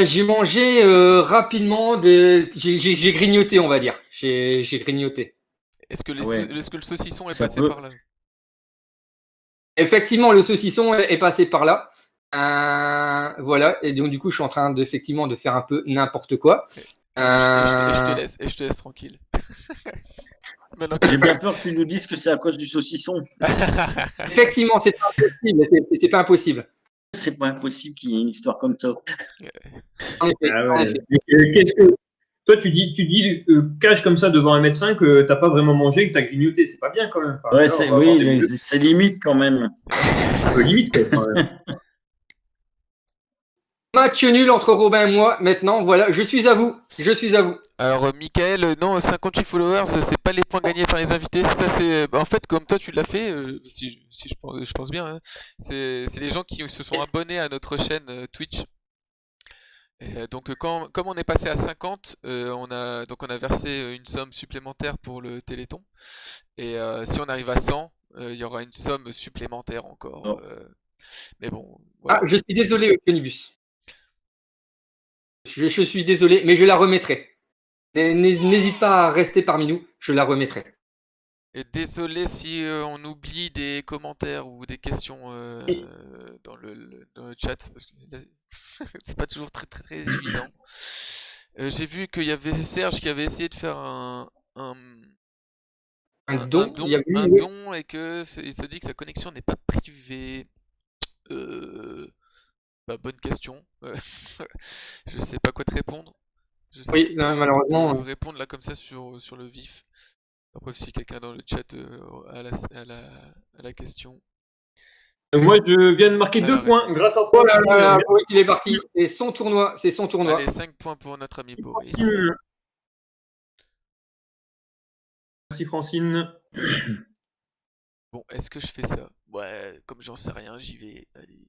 J'ai mangé rapidement, j'ai grignoté, on va dire. J'ai grignoté. Ouais, Est-ce que le saucisson est ça passé peut. par là? Effectivement, le saucisson est passé par là. Voilà, et donc du coup, je suis en train effectivement de faire un peu n'importe quoi. Et je te laisse tranquille. Maintenant que... J'ai bien peur que tu nous dises que c'est à cause du saucisson. Effectivement, c'est pas impossible. C'est pas impossible. C'est pas impossible qu'il y ait une histoire comme ça. En effet, Ah en ouais. effet. Qu'est-ce que toi tu dis cache comme ça devant un médecin que t'as pas vraiment mangé et que t'as grignoté, c'est pas bien quand même. Enfin, Ouais, là, on va avoir des oui, boules c'est limite quand même. un peu limite quoi. Quand même. Match nul entre Robin et moi. Maintenant, voilà, je suis à vous. Je suis à vous. Alors, Michael, non, 58 followers, c'est pas les points gagnés par les invités. Ça, c'est. Bah, en fait, comme toi, tu l'as fait, si je pense bien, hein, c'est les gens qui se sont abonnés à notre chaîne Twitch. Et, donc, comme on est passé à 50, on a versé une somme supplémentaire pour le Téléthon. Et si on arrive à 100, il y aura une somme supplémentaire encore. Oh. Mais bon, Ah, voilà. je suis désolé, Eugénibus. Je suis désolé, mais je la remettrai. N'hésite pas à rester parmi nous. Je la remettrai. Et désolé si on oublie des commentaires ou des questions dans le chat, parce que là, c'est pas toujours très évident. J'ai vu qu'il y avait Serge qui avait essayé de faire Un don, il y a un oui. don et il se dit que sa connexion n'est pas privée. Bah, bonne question. Je sais pas quoi te répondre. Je sais Oui, pas non, quoi malheureusement. te répondre là comme ça sur le vif. Après, si quelqu'un dans le chat a la question. Moi je viens de marquer Alors, 2 points grâce à Oh là Francine. là, Boris, il est parti. C'est son tournoi. C'est son tournoi. allez, 5 points pour notre ami Boris. Merci Francine. Bon, est-ce que je fais ça? Ouais, comme j'en sais rien, j'y vais. Allez.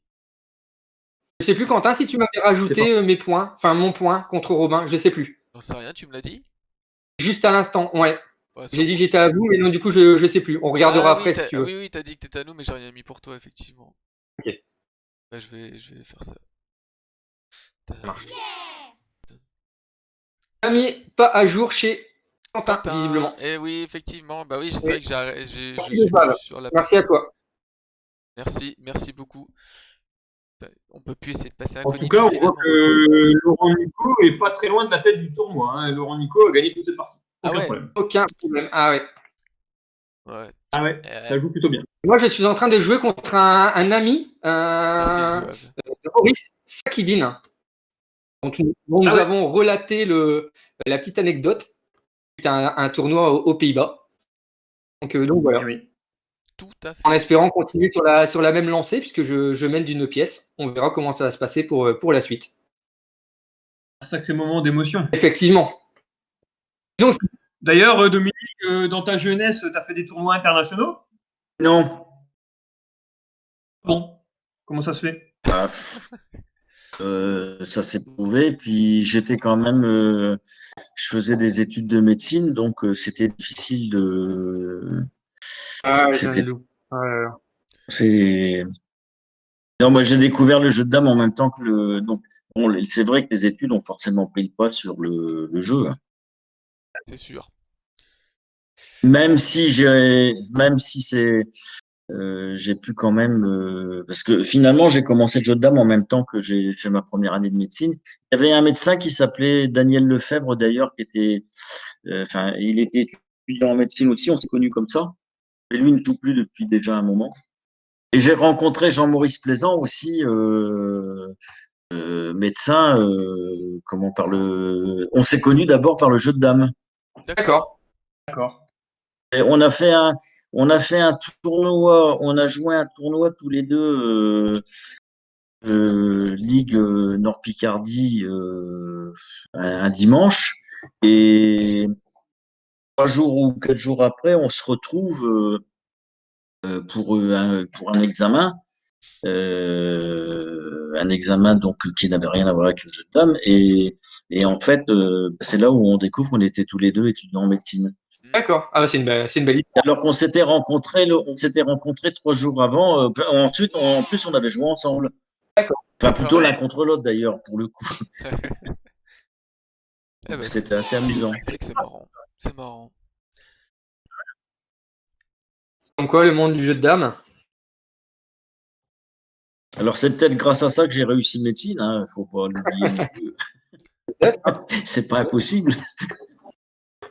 Je sais plus, Quentin, si tu m'avais rajouté mes points, enfin mon point contre Robin, je sais plus. J'en sais rien, tu me l'as dit? Juste à l'instant, ouais. Ouais, J'ai dit sûrement. j'étais à vous, mais non, du coup, je sais plus. On regardera Ah après si tu veux. oui, t'as dit que t'étais à nous, mais j'ai rien mis pour toi, effectivement. Ok. Bah, je vais faire ça. Ça marche. Ami, pas à jour chez Quentin, visiblement. Eh oui, effectivement. Bah oui, c'est Oui. vrai que je Merci, suis Val. plus sur la Merci à partie. toi. Merci beaucoup. Bah, on peut plus essayer de passer En tout incognito cas, on voit finalement. que Laurent Nico est pas très loin de la tête du tournoi, hein. Laurent Nico a gagné toutes ses parties. Ah Aucun ouais? problème. Aucun problème. Ah ouais. Ouais. Ah ouais, ça joue plutôt bien. Moi, je suis en train de jouer contre un ami, Merci, Zouave. Boris Sakidine, dont nous Ah ouais. avons relaté la petite anecdote. C'était un tournoi aux Pays-Bas. Donc voilà. Oui. Tout à fait. En espérant continuer sur la même lancée, puisque je mène d'une pièce. On verra comment ça va se passer pour la suite. Un sacré moment d'émotion. Effectivement. Donc, D'ailleurs, Dominique, dans ta jeunesse, tu as fait des tournois internationaux? Non. Bon, comment ça se fait? Ah, ça s'est prouvé. Puis j'étais quand même, je faisais des études de médecine, donc c'était difficile de. ah, C'était, Jean-Loup. Ah là là. c'est, Non, moi, j'ai découvert le jeu de dames en même temps que le. Donc, bon, c'est vrai que les études ont forcément pris le pas sur le jeu, hein. C'est sûr. Même si j'ai pu quand même, parce que finalement, j'ai commencé le jeu de dames en même temps que j'ai fait ma première année de médecine. Il y avait un médecin qui s'appelait Daniel Lefebvre, d'ailleurs, qui était, enfin, il était étudiant en médecine aussi, on s'est connus comme ça. Mais lui ne joue plus depuis déjà un moment. Et j'ai rencontré Jean-Maurice Plaisant aussi, médecin, on s'est connus d'abord par le jeu de dames. D'accord. D'accord. Et on a fait un tournoi, on a joué un tournoi tous les deux, Ligue Nord-Picardie, un dimanche. Et 3 jours ou 4 jours après, on se retrouve pour un examen donc qui n'avait rien à voir avec le jeu de dames. Et en fait, c'est là où on découvre qu'on était tous les deux étudiants en médecine. D'accord. Ah, bah, c'est une belle histoire. Alors qu'on s'était rencontrés 3 jours avant. Ensuite, en plus, on avait joué ensemble. D'accord. Enfin, plutôt l'un contre l'autre d'ailleurs, pour le coup. Eh ben, C'était assez amusant. c'est vrai que c'est marrant. C'est marrant. Comme quoi, le monde du jeu de dames. Alors, c'est peut-être grâce à ça que j'ai réussi médecine, hein. Faut pas l'oublier non plus. Peut-être, hein. C'est pas impossible.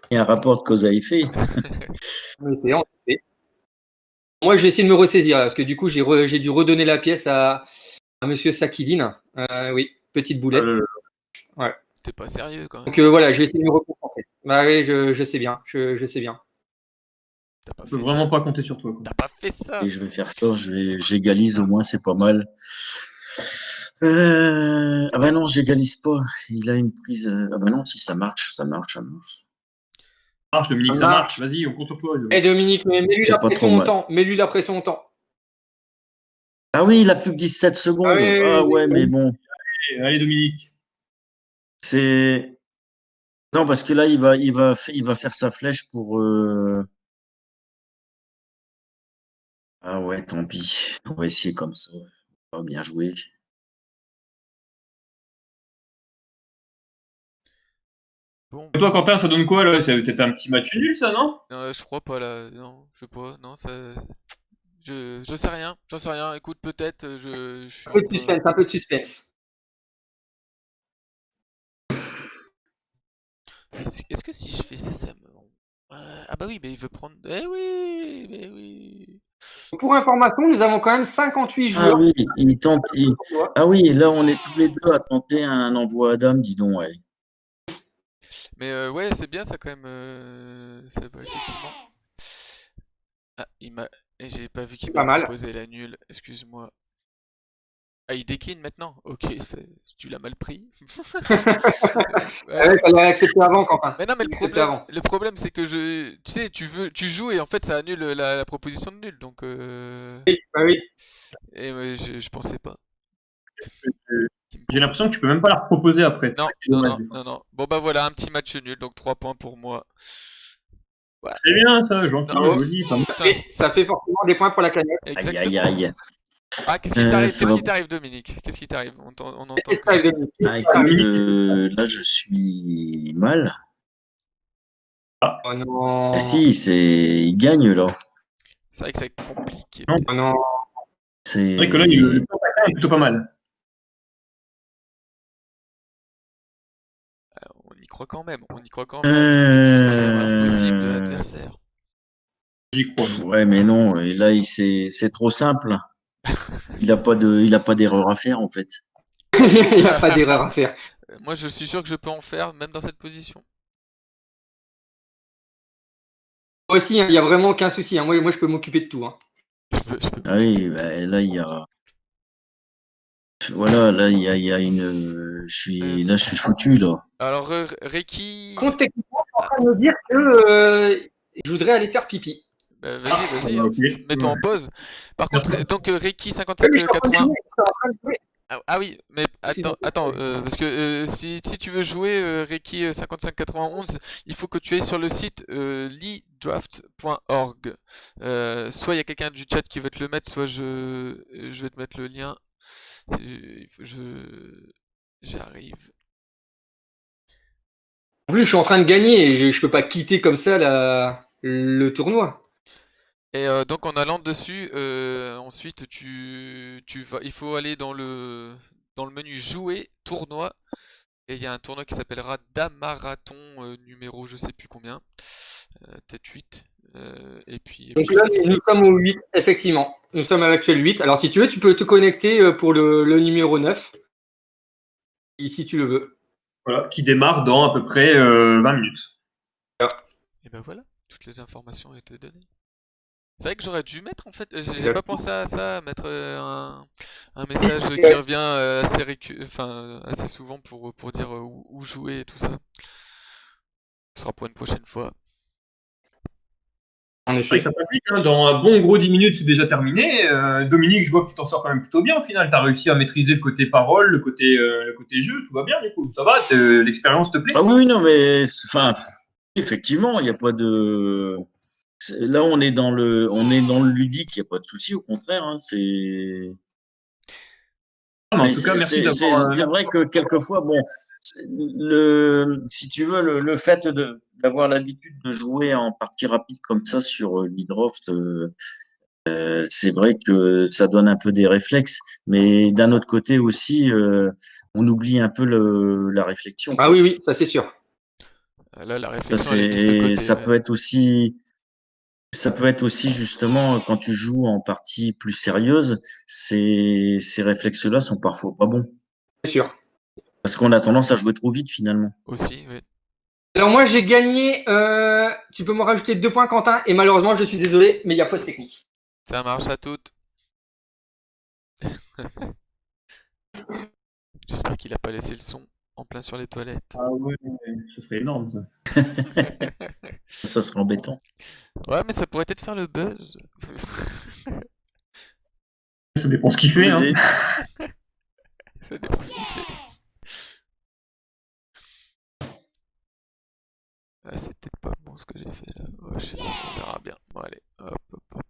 Il y a un rapport de cause à effet. En effet, en effet. Moi, je vais essayer de me ressaisir là, parce que du coup, j'ai dû redonner la pièce à Monsieur Sakidine. Oui, petite boulette. T'es pas sérieux quand même. Donc voilà, je vais essayer de me reconcentrer. Bah oui, je sais bien, je sais bien. T'as pas Je peux fait vraiment ça. pas compter sur toi, quoi. T'as pas fait ça. Et je vais faire ça, j'égalise au moins, c'est pas mal. Ah bah non, j'égalise pas. Il a une prise. Ah bah non, si ça marche, ça marche, ça marche. Ça marche, Dominique, Ça ça marche. marche. Vas-y, on compte sur toi. Eh Dominique, mets-lui C'est la pas pression trop au mal. temps. Mets-lui la pression au temps. Ah oui, il a plus que 17 Ah secondes. oui, Ah oui, ouais, oui. mais bon, Allez, Dominique. c'est. Non, parce que là, il va faire sa flèche pour. Ah ouais, tant pis. On va essayer comme ça. Ah, bien joué. Bon, Et toi, Quentin, ça donne quoi là? C'est peut-être un petit match nul, ça, non? non, je crois pas là. Non, je sais pas. Non, ça. Je sais rien. J'en sais rien. Écoute, peut-être. Je suis Un un peu de peu. suspense, un peu de suspense. Est-ce que si je fais ça, ça me. Ah bah oui, mais il veut prendre. Eh oui, mais oui. Pour information, nous avons quand même 58 Ah joueurs. oui, il tente. Ah oui, là, on est tous les deux à tenter un envoi à dame, dis donc, ouais. Mais ouais, c'est bien ça quand même. Effectivement. Ah, j'ai pas vu qu'il C'est pas m'a mal. proposé la nulle. Excuse-moi. Ah, il décline maintenant? Ok, tu l'as mal pris. Ah ouais, fallait accepter avant, Quentin. Mais non, mais Accepter avant. le problème c'est que tu sais, tu joues et en fait ça annule la proposition de nul. Donc, Bah oui. et ouais, je pensais pas. Qu'il me J'ai propose. l'impression que tu peux même pas la proposer après. Non, C'est non, dommage, non, des fois. non, non. Bon bah voilà, un petit match nul, donc 3 points pour moi. Voilà. C'est bien, ça, gentil, Non, joli. Pas mal. Ça fait forcément des points pour la cagnotte. Aïe, Exactement. aïe, aïe. Ah, qu'est-ce qui t'arrive? Ça Qu'est-ce va. qui t'arrive, Dominique? Qu'est-ce qui t'arrive? On entend Qu'est-ce que. que ça, Dominique? Ah, écoute, là, je suis mal. Oh non. Ah si, il gagne, là. C'est vrai que c'est compliqué. Non. Oh non. C'est vrai que là, le temps d'attaque est plutôt pas mal. On y croit quand même. On y croit quand même. Champion impossible de l'adversaire. J'y crois. Ouais, mais non, et là, c'est trop simple. Il a pas d'erreur à faire, en fait. Il n'y a pas d'erreur à faire. Moi, je suis sûr que je peux en faire, même dans cette position. Moi aussi, il n'y a vraiment aucun souci. Moi, je peux m'occuper de tout. Je peux. Ah oui, bah, là, il y a. Voilà, là, il y a une. Là, je suis foutu, là. Alors, Reiki. Par contre, techniquement, je suis en train de me dire que je voudrais aller faire pipi. Bah, vas-y, ok. mets-toi en pause. Par contre, donc Reiki Oui, mais je suis en train de 55-80. jouer, je suis en train de jouer. Ah oui, mais Sinon, attends, parce que si tu veux jouer Reiki 5591, il faut que tu ailles sur le site leadraft.org. Soit il y a quelqu'un du chat qui va te le mettre, soit je vais te mettre le lien. J'arrive. En plus, je suis en train de gagner et je peux pas quitter comme ça le tournoi. Et donc en allant dessus, ensuite il faut aller dans le menu jouer, tournoi, et il y a un tournoi qui s'appellera Damarathon numéro je sais plus combien, peut-être 8. Donc là, nous sommes au 8, effectivement. Nous sommes à l'actuel 8. Alors si tu veux, tu peux te connecter pour le numéro 9, si tu le veux. Voilà, qui démarre dans à peu près 20 minutes. Et ben voilà, toutes les informations ont été données. C'est vrai que j'aurais dû mettre en fait, j'ai pas pensé à ça, mettre un message qui revient assez souvent pour dire où jouer et tout ça. Ce sera pour une prochaine fois. En C'est vrai effet. que ça passe vite, hein. Dans un bon gros 10 minutes, c'est déjà terminé. Dominique, je vois que tu t'en sors quand même plutôt bien au final. Tu as réussi à maîtriser le côté parole, le côté jeu, tout va bien du coup. Ça va, l'expérience te plaît? Ah oui, non, mais enfin, effectivement, il n'y a pas de. Là, on est dans le ludique, il n'y a pas de souci, au contraire. Hein, c'est. Ah, mais en Mais tout cas, merci d'avoir. c'est vrai que quelquefois, bon, si tu veux, le fait d'avoir l'habitude de jouer en partie rapide comme ça sur l'e-draft, c'est vrai que ça donne un peu des réflexes, mais d'un autre côté aussi, on oublie un peu la réflexion, Ah quoi. oui, oui, ça c'est sûr. Là, la Ça, réflexion, elle est mise de côté. ça Ouais. peut être aussi, justement quand tu joues en partie plus sérieuse, ces réflexes-là sont parfois pas bons C'est sûr. parce qu'on a tendance à jouer trop vite finalement. Aussi, oui. Alors moi j'ai gagné, tu peux me rajouter 2 points Quentin, et malheureusement je suis désolé, mais il y a pause technique. Ça marche à toutes. J'espère qu'il a pas laissé le son en plein sur les toilettes. Ah oui, ce serait énorme ça. Ça serait embêtant. Ouais, mais ça pourrait peut-être faire le buzz. Ça dépend ce qu'il fait. Hein. Ça dépend ce qu'il fait. Ah, c'est peut-être pas bon ce que j'ai fait là. Ouais, je sais pas, on verra bien. Bon, allez, hop, hop, hop.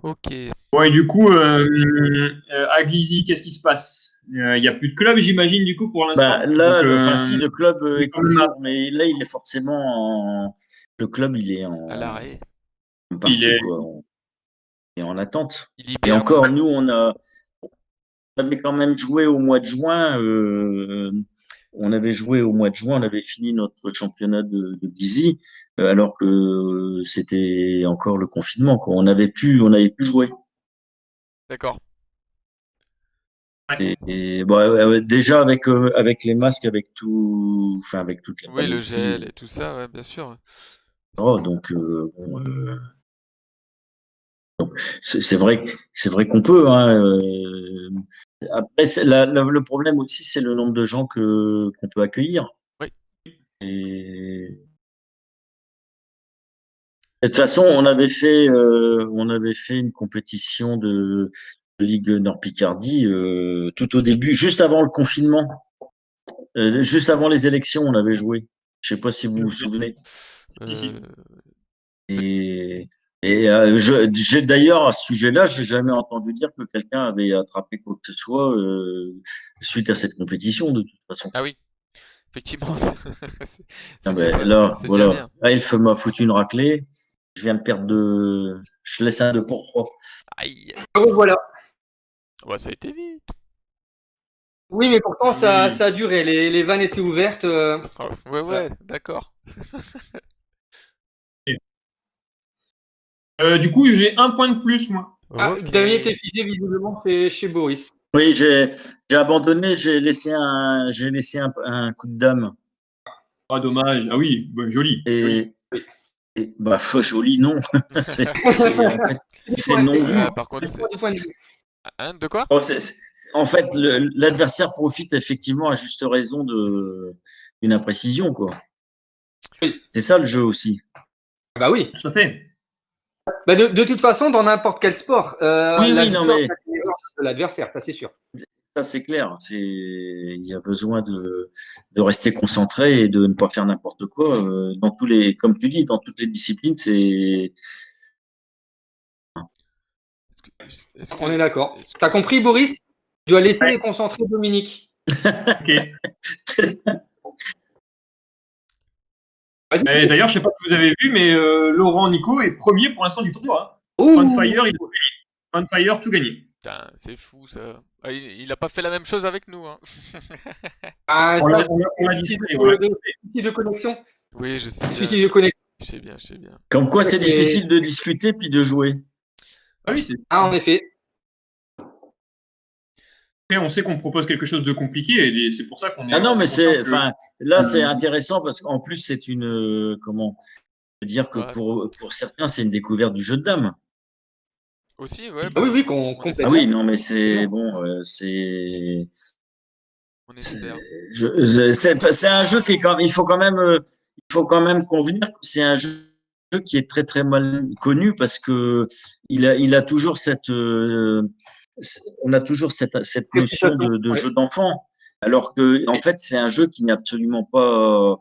Ok. Ouais, du coup, à Glizy, qu'est-ce qui se passe? Il n'y a plus de club, j'imagine, du coup, pour l'instant. Bah, là, Donc, enfin, si, le club est comme toujours, mais là, il est forcément le club, il est À l'arrêt. partout, il est. quoi. Et en attente. Il Et hiberne. encore, nous, on avait quand même joué au mois de juin. On avait joué au mois de juin, on avait fini notre championnat de Glizy, alors que c'était encore le confinement, quoi. On avait pu jouer. D'accord. Déjà avec les masques, avec tout, enfin avec toute la Oui, le panoplie. gel et tout ça, ouais, bien sûr. Donc, c'est vrai qu'on peut. Hein, après, le problème aussi, c'est le nombre de gens qu'on peut accueillir. Oui. Et de toute façon, on avait fait une compétition de Ligue Nord-Picardie tout au début, juste avant le confinement, juste avant les élections, on avait joué. Je sais pas si vous vous souvenez. Euh, Et, j'ai d'ailleurs à ce sujet-là, j'ai jamais entendu dire que quelqu'un avait attrapé quoi que ce soit suite à cette compétition de toute façon. Ah oui, effectivement, c'est Ah c'est déjà, ben, là, c'est déjà voilà. bien. Elf m'a foutu une raclée. Je viens de perdre deux. Je laisse un 2 pour 3. Aïe. Voilà. Ouais, ça a été vite. Oui, mais pourtant ça Oui. a duré, les vannes étaient ouvertes. Oh, ouais, d'accord. Du coup, j'ai un point de plus, moi. Ah, Ok. Damien était figé visiblement chez Boris. Oui, j'ai abandonné. J'ai laissé un coup de dame. Ah, dommage. Ah oui, bah, joli. Joli. Oui. Et bah, joli, non. En fait, c'est non vu. Par contre, c'est... Du point de vue. Hein, de quoi? Oh, en fait, l'adversaire profite effectivement à juste raison d'une imprécision, quoi. Oui. C'est ça le jeu aussi. Bah oui. Tout à fait. Bah de toute façon, dans n'importe quel sport, Oui, la oui, non, victoire mais c'est l'erreur de l'adversaire, ça c'est sûr. ça c'est clair. Il y a besoin de rester concentré et de ne pas faire n'importe quoi. Dans comme tu dis, dans toutes les disciplines, c'est. Est-ce On que- est d'accord. est-ce que- T'as compris, Boris? Tu dois laisser Ouais. concentrer Dominique. Ok. Vas-y. Et d'ailleurs, je sais pas si vous avez vu, mais Laurent Nico est premier pour l'instant du tournoi. Ouh. Funfire, il a tout gagné. Funfire, tout gagné. Putain, c'est fou ça. Ah, il a pas fait la même chose avec nous, hein. Ah, On ça, l'a dit. souci de connexion. Oui, je sais bien. Souci de connexion. Je sais bien, je sais bien. Comme quoi, c'est Et- difficile de discuter puis de jouer. Ah oui, c'est Ah, en effet. après, on sait qu'on propose quelque chose de compliqué et c'est pour ça qu'on est. Ah non, mais c'est, content que- enfin, là, c'est intéressant parce qu'en plus, c'est une, comment, dire que Ouais. pour certains, c'est une découverte du jeu de dames. Aussi, ouais. Ah oui, oui, on Ah complètement. oui, non, mais c'est bon, c'est, espère. c'est un jeu qui est quand même, il faut quand même convenir que c'est un jeu qui est très très mal connu parce que il a toujours cette, on a toujours cette notion de Ouais. jeu d'enfant, alors que en fait c'est un jeu qui n'est absolument pas,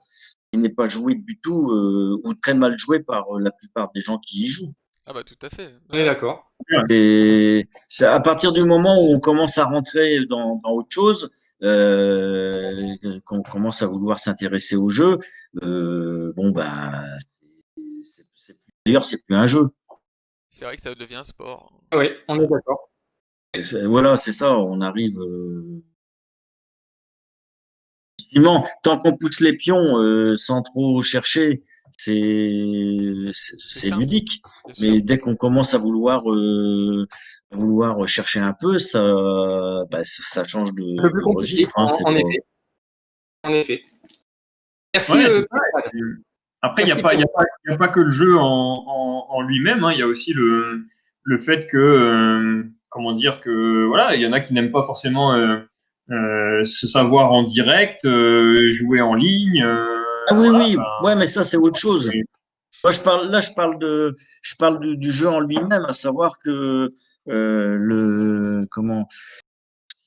qui n'est pas joué du tout ou très mal joué par la plupart des gens qui y jouent. Ah bah tout à fait. On est d'accord. C'est à partir du moment où on commence à rentrer dans autre chose, qu'on commence à vouloir s'intéresser au jeu, bon bah, d'ailleurs c'est plus un jeu. C'est vrai que ça devient un sport. Oui, on est d'accord. Voilà, c'est ça. On arrive. Effectivement, tant qu'on pousse les pions sans trop chercher, c'est ça. ludique. C'est sûr. Mais dès qu'on commence à vouloir chercher un peu, bah, ça change Un peu plus de compliqué, registre. Hein, c'est en pas... effet. En effet. Merci. Ouais, c'est ça. Après, il n'y a, Merci y a pas que le jeu en lui-même. Hein. Il y a aussi le fait que, comment dire, que voilà, il y en a qui n'aiment pas forcément se savoir en direct, jouer en ligne. Ah oui, Voilà, oui, ben, ouais, mais ça c'est autre chose. et- Moi, je parle du jeu en lui-même, à savoir que comment.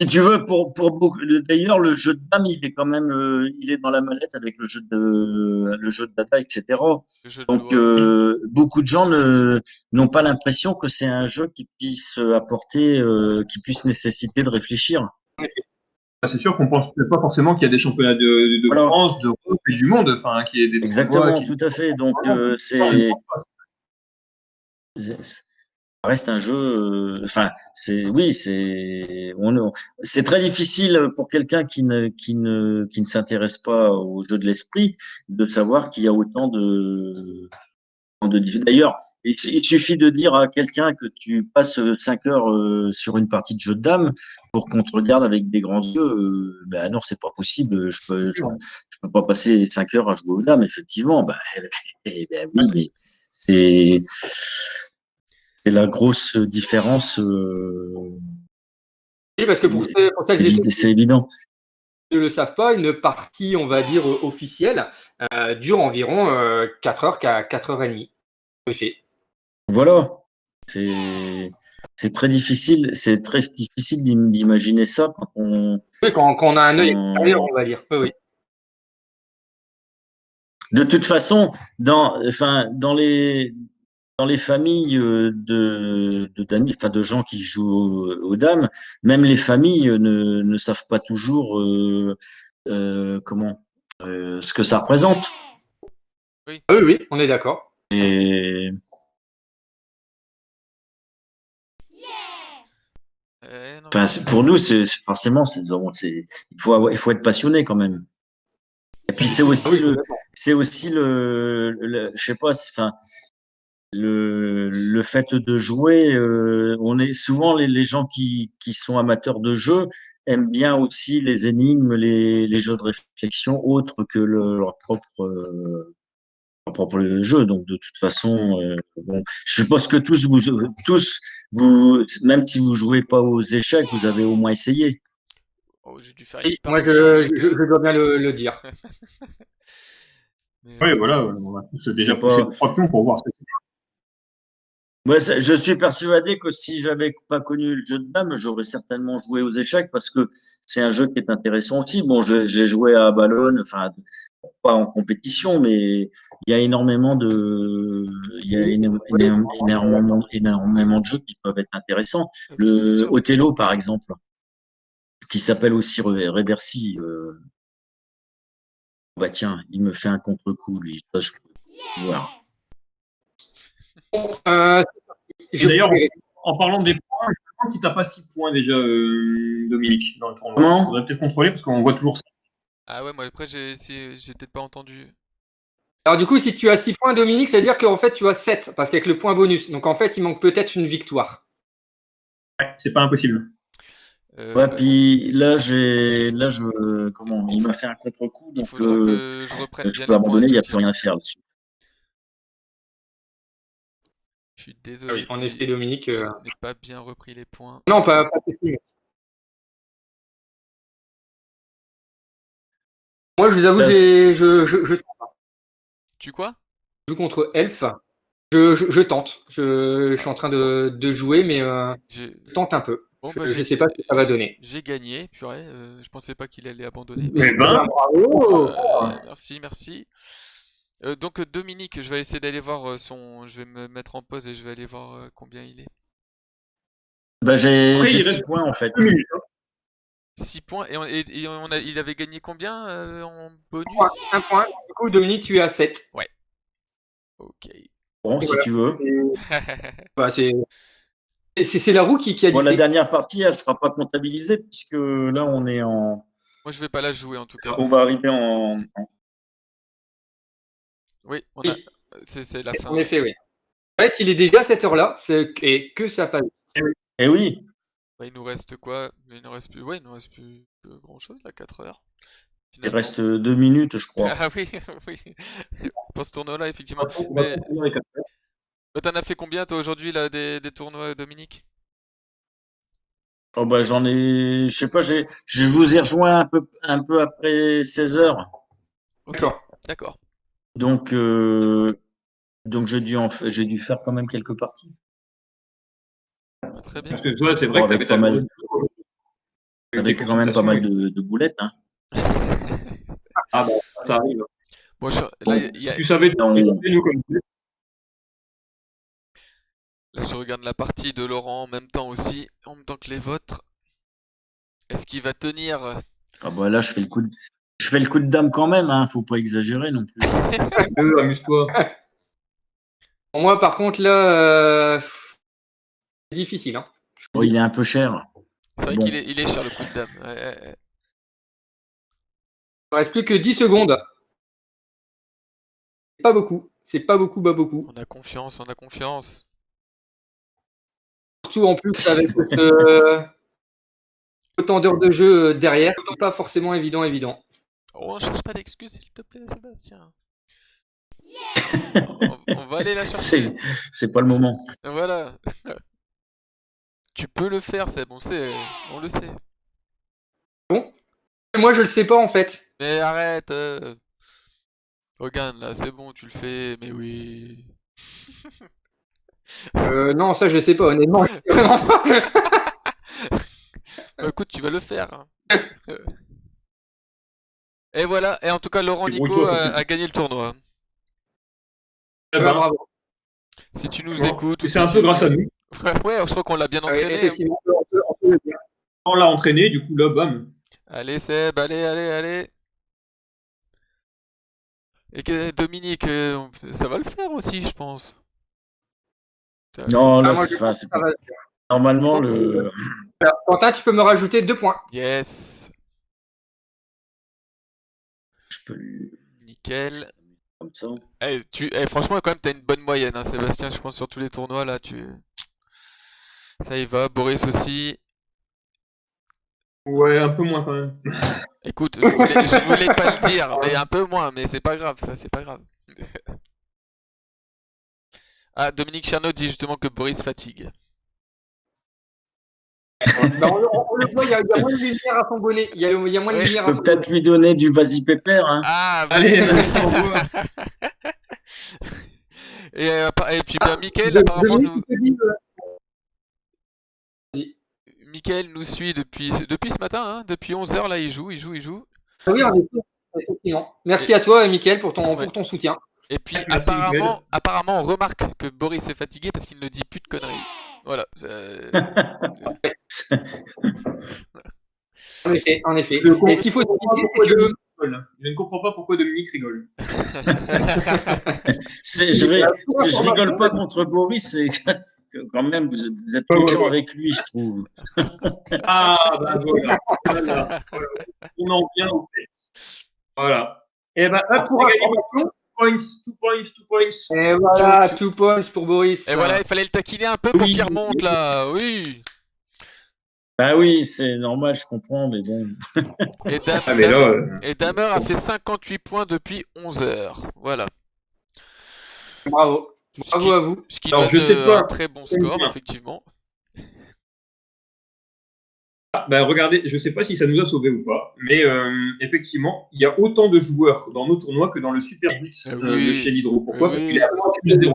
Si tu veux, pour beaucoup, d'ailleurs, le jeu de dames, il est quand même, il est dans la mallette avec le jeu de data, etc. Le jeu de Donc, loi. beaucoup de gens n'ont pas l'impression que c'est un jeu qui puisse apporter, qui puisse nécessiter de réfléchir. c'est sûr qu'on pense peut-être pas forcément qu'il y a des championnats de Voilà, France, d'Europe et du monde. Enfin, qu'il y ait des tournois exactement, qui. tout à fait. Donc, ça reste un jeu. Enfin, oui, c'est très difficile pour quelqu'un qui ne s'intéresse pas au jeu de l'esprit de savoir qu'il y a autant de. D'ailleurs, il suffit de dire à quelqu'un que tu passes 5 heures sur une partie de jeu de dames pour qu'on te regarde avec des grands yeux. Ben non, c'est pas possible. Je peux pas passer 5 heures à jouer aux dames, effectivement. Ben, ben oui, mais c'est c'est la grosse différence. Oui, parce que pour celles et ceux qui C'est évident. ne le savent pas, une partie, on va dire, officielle, dure environ 4 heures, 4 heures et demie. En effet. Voilà. C'est très difficile. C'est très difficile d'imaginer ça quand on. Oui, quand on a un œil on- extérieur, on va dire. Oui, oui. De toute façon, enfin, dans les familles d'amis, enfin de gens qui jouent aux dames, même les familles ne savent pas toujours comment ce que ça représente. Ah oui, oui, on est d'accord. Et Non, enfin, pour nous, forcément, il faut être passionné quand même. Et puis Ah oui, complètement. c'est aussi je sais pas, enfin le fait de jouer, on est souvent les gens qui sont amateurs de jeu aiment bien aussi les énigmes, les jeux de réflexion autres que leur propre jeu. Donc de toute façon, bon, je suppose que vous, même si vous jouez pas aux échecs, vous avez au moins essayé. Oh, j'ai dû faire une Oui, moi, partie ou deux. je dois bien le dire. Mais Oui, effectivement. voilà, on va tous déjà C'est pousser pas. le pions pour voir ce que c'est. Ouais, je suis persuadé que si j'avais pas connu le jeu de dames, j'aurais certainement joué aux échecs parce que c'est un jeu qui est intéressant aussi. Bon, j'ai joué à Ballon, enfin pas en compétition, mais il y a énormément de, il y a énormément de jeux qui peuvent être intéressants. Bien Le sûr. Othello, par exemple, qui s'appelle aussi Reversi. Bah tiens, il me fait un contre-coup, lui. Ça, je peux voir. Euh, Et je d'ailleurs, en parlant des points, je me demande si t'as pas 6 points déjà, Dominique, dans le tournoi. Comment? Faudrait peut-être contrôler parce qu'on voit toujours ça. Ah ouais, moi après j'ai peut-être pas entendu. Alors du coup, si tu as 6 points, Dominique, ça veut dire qu'en fait tu as 7, parce qu'avec le point bonus. Donc en fait, il manque peut-être une victoire. Ouais, c'est pas impossible. Ouais, Euh, puis là, comment? Il m'a fait un contre-coup, il donc faudra que je reprenne je bien peux les points, abandonner. Il n'y a plus rien à effectivement. faire dessus. Je suis Ah désolé oui, en effet, si Dominique. je n'ai pas bien repris les points. Non, pas de souci. Moi, je vous avoue, je Tu quoi? joue contre Elf. Je tente. Je suis en train de jouer, mais J'ai je tente un peu. bon bah Je ne sais pas ce que ça va donner. j'ai gagné, purée. Je pensais pas qu'il allait abandonner, mais Eh ben, Bravo! merci, merci. Donc Dominique, je vais essayer d'aller voir je vais me mettre en pause et je vais aller voir combien il est. Bah, après, j'ai il 6 reste points, en fait. 2 minutes. 6 points il avait gagné combien en bonus? Un point. Du coup, Dominique, tu es à 7. Ok. Bon, si Voilà. tu veux. Bah, c'est la roue qui a Bon, la dicté. dernière partie, elle sera pas comptabilisée puisque là, Moi je vais pas la jouer en tout cas. on va arriver Oui, Oui, c'est la en fin. effet, oui. En fait, il est déjà à cette heure-là, et que ça passe. Eh oui. Bah, il nous reste quoi? Il nous reste plus. Ouais, il nous reste plus grand chose là, 4 heures. Il Finalement. reste 2 minutes, je crois. Ah oui, oui. Pour ce tournoi-là, effectivement. Mais t'en as fait combien toi aujourd'hui là des tournois, Dominique? Oh bah je sais pas, je vous ai rejoint un peu après 16 heures. Ok, D'accord. d'accord. Donc, donc j'ai dû faire quand même quelques parties. Bah, très bien. Parce que toi, c'est Bon, vrai que t'avais ta journée avec tes avec quand même pas consultations. mal de boulettes, hein. Ah bah, ça arrive. Bon, là, Bon, Tu savais on- nous comme là, je regarde la partie de Laurent en même temps aussi, en même temps que les vôtres. Est-ce qu'il va tenir? ah bah là, je fais le coup de dame quand même, hein. Faut pas exagérer non plus. amuse-toi. Pour moi, par contre, là, c'est difficile. Hein. Bon, il est un peu cher. C'est vrai Bon. il est cher le coup de dame. Ouais. Il ne reste plus que 10 secondes. C'est pas beaucoup. C'est pas beaucoup, pas beaucoup. On a confiance, on a confiance. Surtout en plus avec autant d'heures de jeu derrière, c'est pas forcément évident. Oh, on cherche pas d'excuses, s'il te plaît, Sébastien. On va aller la chercher. C'est pas le moment. Voilà. Tu peux le faire, Seb, on le sait. Bon, moi je le sais pas en fait. Mais arrête. Regarde là, c'est bon, tu le fais, mais oui. Non, ça je le sais pas honnêtement. Vraiment pas. Bah, écoute, tu vas le faire. Hein. Et voilà, et en tout cas, Laurent Nico a gagné le tournoi. Eh ben, Bravo. Si tu nous bon. écoutes, Et ou c'est si un peu grâce à nous. Ouais, je crois qu'on l'a bien Ah oui, entraîné. Hein. effectivement, on peut le dire. On l'a entraîné, du coup, là, bam. Allez, Seb, allez. Et Dominique, ça va le faire aussi, je pense. Non, Ah, là, moi je pense que ça va. normalement, Quentin, tu peux me rajouter 2 points. Yes, je peux lui, nickel. comme ça. Franchement, quand même, t'as une bonne moyenne, hein, Sébastien, je pense, sur tous les tournois, là, ça y va. Boris aussi. Ouais, un peu moins quand même. Écoute, je voulais pas le dire, mais un peu moins, mais c'est pas grave, ça, c'est pas grave. Ah, Dominique Charnot dit justement que Boris fatigue. Bah, on le voit, il y a moins de lumière à son bonnet. Il y a moins de Ouais. Je lumière à peux son peut-être lui donner du vas-y pépère, hein. Ah, Allez, vas-y. on voit. Et puis, ben, Mickaël, bonnet. apparemment, Dominique te dit, Mickaël nous suit depuis ce matin, hein, depuis 11 h là, il joue. ah oui, en effet. Effectivement. Merci à toi, Mickaël, pour Ouais. ton soutien. Et puis Merci, apparemment, on remarque que Boris est fatigué parce qu'il ne dit plus de conneries. Voilà. En effet. Je Et ce qu'il faut comprends expliquer, pourquoi c'est que Dominique rigole. Je ne comprends pas pourquoi Dominique rigole. Je rigole pas contre Boris, c'est que quand même, vous êtes Ouais, méchant ouais. avec lui, je trouve. Ah, bah voilà. Voilà. On en vient au fait. Voilà. Et ben, hop, pour c'est gagné. information, 2 points. et voilà, Two- 2 points pour Boris. Et voilà, il fallait le taquiner un peu pour Oui. qu'il remonte là. Oui. Bah oui, c'est normal, je comprends, mais bon. Et Ah, mais là, Damer a fait 58 points depuis 11 heures. Voilà. Bravo. Bravo à vous. Ce qui Alors, doit je être sais pas. un très bon score, Bien. effectivement. bah, regardez, je sais pas si ça nous a sauvés ou pas, mais effectivement, il y a autant de joueurs dans nos tournois que dans le Super Blitz Oui. de chez Lidro. Pourquoi Oui. Parce qu'il est à 3 plus 0.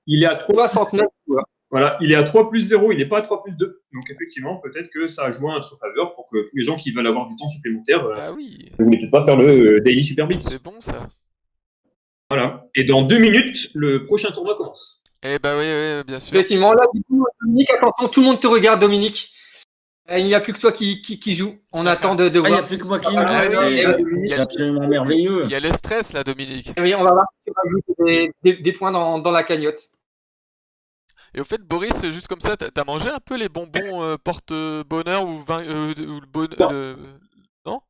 Il est à 3, 69 joueurs. voilà, il est à 3 plus 0, il n'est pas à 3 plus 2. Donc effectivement, peut-être que ça a joué en notre faveur pour que tous les gens qui veulent avoir du temps supplémentaire Ah oui. ne voulaient peut-être pas faire le Daily Super Blitz. C'est bon ça. Voilà. Et dans 2 minutes, le prochain tournoi commence. Eh bah oui, bien sûr. Effectivement, là, du coup, Dominique, attention, tout le monde te regarde, Dominique. Il n'y a plus que toi qui joue. On attend de Ah, il n'y a voir. plus que moi qui Ah joue, oui, c'est absolument merveilleux. Il y a le stress là, Dominique. Oui, on va voir si tu rajoutes des points dans la cagnotte. Et au fait, Boris, juste comme ça, t'as mangé un peu les bonbons porte-bonheur ou le bonheur. Non?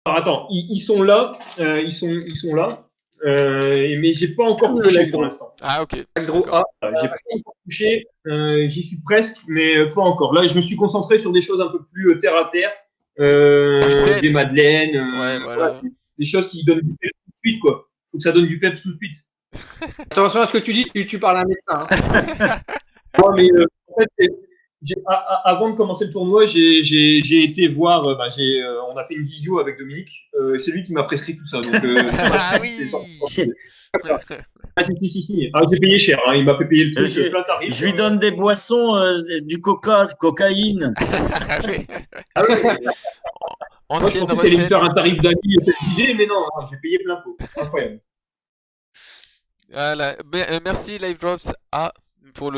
Alors attends, ils sont là, ils sont là, mais j'ai pas encore touché pour l'instant. Ah ok. Draw D'accord. A. J'ai pas encore touché, j'y suis presque, mais pas encore. Là, je me suis concentré sur des choses un peu plus terre à terre, saines. des madeleines, Ouais, voilà. des choses qui donnent du peps tout de suite, quoi. Faut que ça donne du peps tout de suite. Attention à ce que tu dis, tu parles à un médecin. Hein. Non, mais en fait, avant de commencer le tournoi, j'ai été voir, on a fait une visio avec Dominique. C'est lui qui m'a prescrit tout ça. Donc, Ah oui. Ah, si. Ah, j'ai payé cher. Hein. Il m'a fait payer le truc plein tarif. Je lui donne des boissons, du cocaïne. Ah oui. Ah ouais. Moi, je Ancienne pensais qu'elle allait me recette. faire un tarif d'amis cette idée, mais non, j'ai payé plein pot. Incroyable. Voilà. Merci Live Drops pour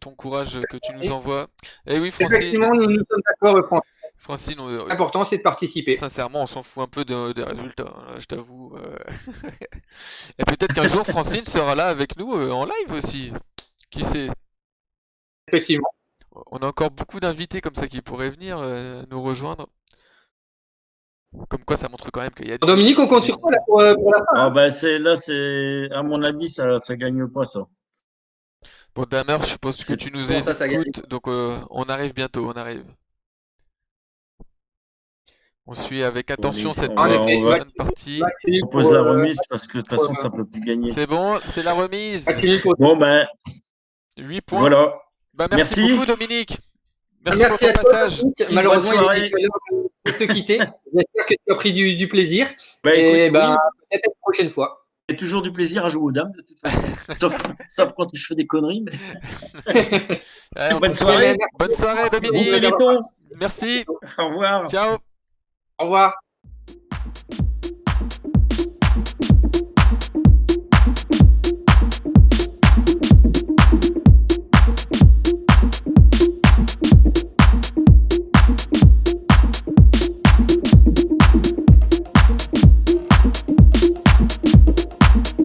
ton courage que tu nous envoies. Et oui, Francine. Effectivement, nous sommes d'accord. Francine, L'important, c'est de participer. sincèrement, on s'en fout un peu des résultats, hein, là, je t'avoue. Et peut-être qu'un jour, Francine sera là avec nous en live aussi. Qui sait? Effectivement. On a encore beaucoup d'invités comme ça qui pourraient venir nous rejoindre. Comme quoi, ça montre quand même qu'il y a des... Dominique, on compte sur toi là, pour la fin. Ah bah à mon avis, ça gagne pas ça. Bon, Damer, je suppose que tu nous Comment ça gagne? écoutes, donc on arrive bientôt, on arrive. On suit avec attention cette on va- fin de partie. On pose la remise parce que de toute façon, ça peut plus gagner. C'est bon, c'est la remise. Bon ben, 8 points. voilà. Bah, merci beaucoup, Dominique. Merci pour Merci ton à toi, passage. Dominique. Bonne Malheureusement, soirée. il est l'heure de te quitter. J'espère que tu as pris du plaisir. Bah, Et écoute, oui, peut-être une prochaine fois. j'ai toujours du plaisir à jouer aux dames de toute façon. sauf quand je fais des conneries. Mais... Allez, Bonne soirée. Bonne soirée, Bon Dominique. Benetton. Merci. Au revoir. Ciao. Au revoir.